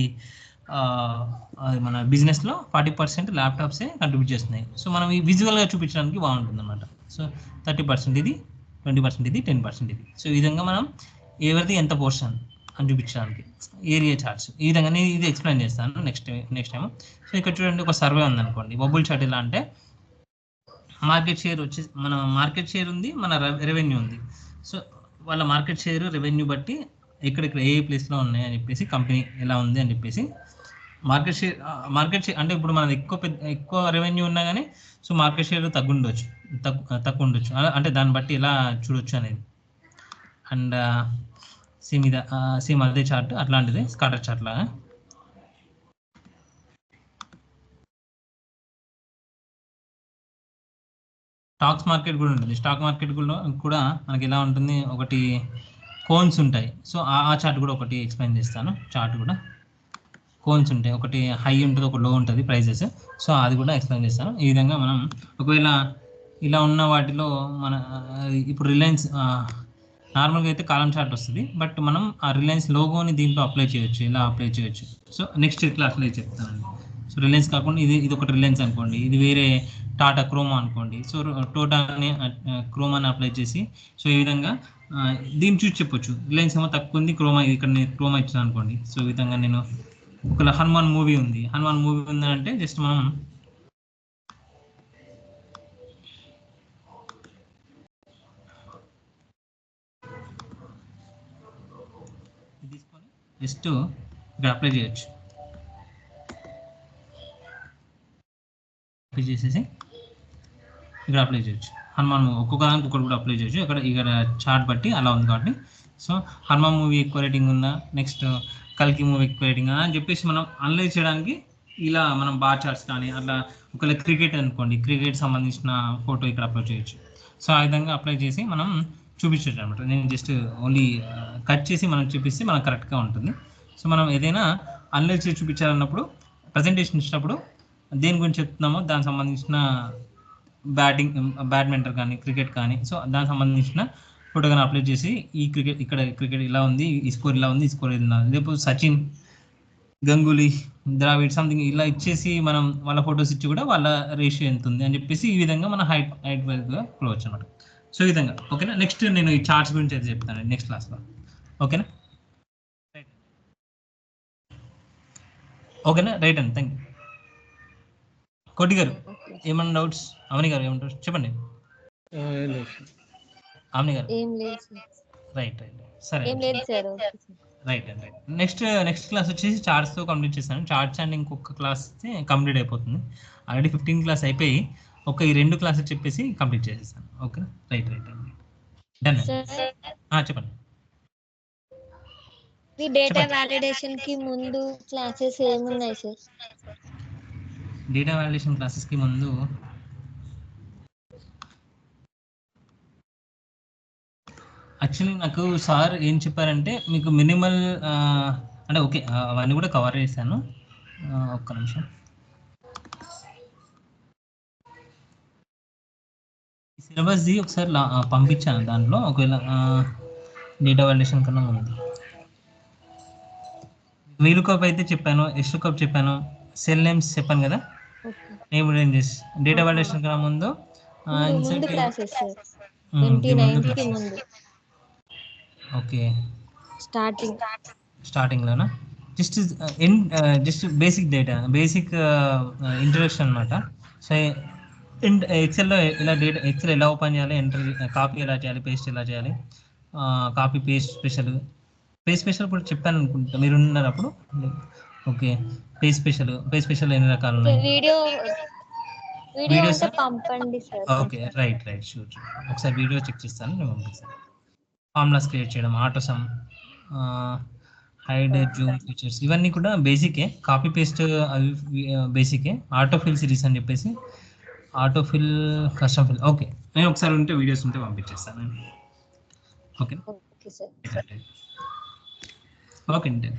మన బిజినెస్లో 40% ల్యాప్టాప్సే కంట్రిబ్యూట్ చేస్తున్నాయి. సో మనం ఈ విజువల్గా చూపించడానికి బాగుంటుంది అనమాట. సో 30% ఇది, 20% ఇది, 10% ఇది. సో ఈ విధంగా మనం ఎవరిది ఎంత పోర్షన్ అని చూపించడానికి ఏరియా చార్ట్స్ ఈ విధంగా నేను ఇది ఎక్స్ప్లెయిన్ చేస్తాను నెక్స్ట్ టైం. సో ఇక్కడ చూడండి, ఒక సర్వే ఉందనుకోండి. బబుల్ చార్ట్ ఎలా అంటే మార్కెట్ షేర్ వచ్చేసి మన మార్కెట్ షేర్ ఉంది, మన రెవెన్యూ ఉంది. సో వాళ్ళ మార్కెట్ షేర్, రెవెన్యూ బట్టి ఎక్కడెక్కడ ఏ ప్లేస్లో ఉన్నాయి అని చెప్పేసి, కంపెనీ ఎలా ఉంది అని చెప్పేసి మార్కెట్ షేర్ అంటే ఇప్పుడు మనది ఎక్కువ రెవెన్యూ ఉన్నా కానీ సో మార్కెట్ షేర్ తక్కువ ఉండొచ్చు. అంటే దాన్ని బట్టి ఎలా చూడొచ్చు అనేది. అండ్ సేమ్ అదే చార్ట్ అట్లాంటిది స్కాటర్ చార్ట్ లాగా. స్టాక్స్ మార్కెట్ కూడా ఉంటుంది. స్టాక్ మార్కెట్ కూడా మనకి ఎలా ఉంటుంది, ఒకటి కోన్స్ ఉంటాయి. సో ఆ చార్ట్ కూడా ఒకటి ఎక్స్ప్లెయిన్ చేస్తాను. చార్ట్ కూడా కోన్స్ ఉంటాయి, ఒకటి హై ఉంటుంది, ఒక లో ఉంటుంది ప్రైజెస్. సో అది కూడా ఎక్స్ప్లెయిన్ చేస్తాను. ఈ విధంగా మనం ఒకవేళ ఇలా ఉన్న వాటిలో మన ఇప్పుడు రిలయన్స్ నార్మల్గా అయితే కాలం చార్ట్ వస్తుంది, బట్ మనం ఆ రిలయన్స్ లోగోని దీంట్లో అప్లై చేయొచ్చు, ఇలా అప్లై చేయొచ్చు. సో నెక్స్ట్ క్లాస్లో చెప్తానండి. సో రిలయన్స్ కాకుండా ఇది ఒకటి రిలయన్స్ అనుకోండి, ఇది వేరే టాటా క్రోమా అనుకోండి. సో టోటాని క్రోమాని అప్లై చేసి సో ఈ విధంగా దీన్ని చూసి చెప్పొచ్చు. రిలయన్స్ ఏమో తక్కువ ఉంది, క్రోమా ఇక్కడ నేను క్రోమా ఇచ్చాను అనుకోండి. సో ఈ విధంగా నేను ఒకవేళ హనుమాన్ మూవీ ఉంది అంటే జస్ట్ మనం తీసుకొని జస్ట్ ఇక్కడ అప్లై చేయొచ్చు. అప్లై చేసేసి ఇక్కడ అప్లై చేయొచ్చు. హనుమాన్ ఒక్కొక్క దానికి ఒకటి కూడా అప్లై చేయొచ్చు. ఇక్కడ చార్ట్ బట్టి అలా ఉంది కాబట్టి. సో హనుమాన్ మూవీ ఎక్కువ రేటింగ్ ఉందా, నెక్స్ట్ కల్కి మూవీ ఎక్కువ రేటింగ్ అని చెప్పేసి మనం అనలైజ్ చేయడానికి ఇలా మనం బార్ చార్ట్స్ కానీ అట్లా ఒకవేళ క్రికెట్ అనుకోండి, క్రికెట్ సంబంధించిన ఫోటో ఇక్కడ అప్లోడ్ చేయొచ్చు. సో ఆ విధంగా అప్లై చేసి మనం చూపించవచ్చు అనమాట. నేను జస్ట్ ఓన్లీ కట్ చేసి మనం చూపిస్తే మనకు కరెక్ట్గా ఉంటుంది. సో మనం ఏదైనా అనలైజ్ చేసి చూపించాలన్నప్పుడు ప్రజెంటేషన్ ఇచ్చినప్పుడు దేని గురించి చెప్తున్నామో దానికి సంబంధించిన బ్యాడ్మింటన్ కానీ క్రికెట్ కానీ సో దానికి సంబంధించిన ఫోటో కానీ అప్లోడ్ చేసి ఈ క్రికెట్ ఇలా ఉంది, ఈ స్కోర్ ఇలా ఉంది, ఈ స్కోర్ ఇలా ఉంది, రేపు సచిన్, గంగూలీ, ద్రావిడ్ సంథింగ్ ఇలా ఇచ్చేసి మనం వాళ్ళ ఫొటోస్ ఇచ్చి కూడా వాళ్ళ రేషియో ఎంత ఉంది అని చెప్పేసి ఈ విధంగా మన హైట్ వైజ్గా క్లోజ్ అనమాట. సో ఈ విధంగా ఓకేనా. నెక్స్ట్ నేను ఈ చార్ట్స్ గురించి అయితే చెప్తాను నెక్స్ట్ క్లాస్లో. ఓకేనా రైట్ అండి. Thank you. కోటి గారు ఏమన్నా డౌట్స్? అవని గారు ఏమన్నా డౌట్స్ చెప్పండి. అవని గారు రైట్ సరే రైట్ అండి. నెక్స్ట్ క్లాస్ వచ్చేసి చార్ట్స్తో కంప్లీట్ చేస్తాను. చార్ట్స్ అండ్ ఇంకొక క్లాస్ కంప్లీట్ అయిపోతుంది. ఆల్రెడీ 15 క్లాస్ అయిపోయి ఈ 2 క్లాసెస్ చెప్పేసి కంప్లీట్ చేసేస్తాను. ఓకేనా రైట్ అండి. డన్. చెప్పండి. డేటా వాలిడేషన్ కి ముందు క్లాసెస్ ఏమున్నాయి సార్? డేటా వాలిడేషన్ క్లాసెస్ కి ముందు యాక్చువల్లీ నాకు సార్ ఏం చెప్పారంటే మీకు మినిమల్ అంటే ఓకే అవన్నీ కూడా కవర్ చేశాను. ఒక్క నిమిషం. సిలబస్ది ఒకసారి పంపించాను. దాంట్లో ఒకవేళ డేటా వాలిడేషన్ కన్నా ముందు వీలుకప్ అయితే చెప్పాను, ఎస్లుకప్ చెప్పాను, సెల్ నేమ్స్ చెప్పాను కదా, నేమ్ రేంజెస్. డేటా వాలిడేషన్ కన్నా ముందు ఓకే స్టార్టింగ్ లోనా just basic data, basic introduction అనమాట. సో ఎక్సెల్లో ఇలా డేటా ఎక్సెల్ ఎలా ఓపెన్ చేయాలి, ఎంటర్ కాపీ ఎలా చేయాలి, పేస్ట్ ఎలా చేయాలి, కాపీ పేస్ట్ స్పెషల్ కూడా చెప్పాను అనుకుంటా, మీరు ఉన్నారు అప్పుడు. ఓకే పేజ్ స్పెషల్ ఎన్ని రకాలు ఉన్నాయి? వీడియోస్ పంపండి సార్. Okay right sure. ఒకసారి వీడియో చెక్ చేస్తాను, నేను పంపిస్తాను. ఫార్ములాస్ క్రియేట్ చేయడం, ఆటోసమ్, హైడ్, జూమ్ ఫీచర్స్ ఇవన్నీ కూడా బేసికే. కాపీ పేస్ట్ అవి బేసికే. ఆటోఫిల్ సిరీస్ అని చెప్పేసి ఆటోఫిల్, కస్టమ్ ఫిల్. ఓకే నేను ఒకసారి ఉంటే వీడియోస్ ఉంటే పంపించేస్తాను. ఓకే ఓకే అండి.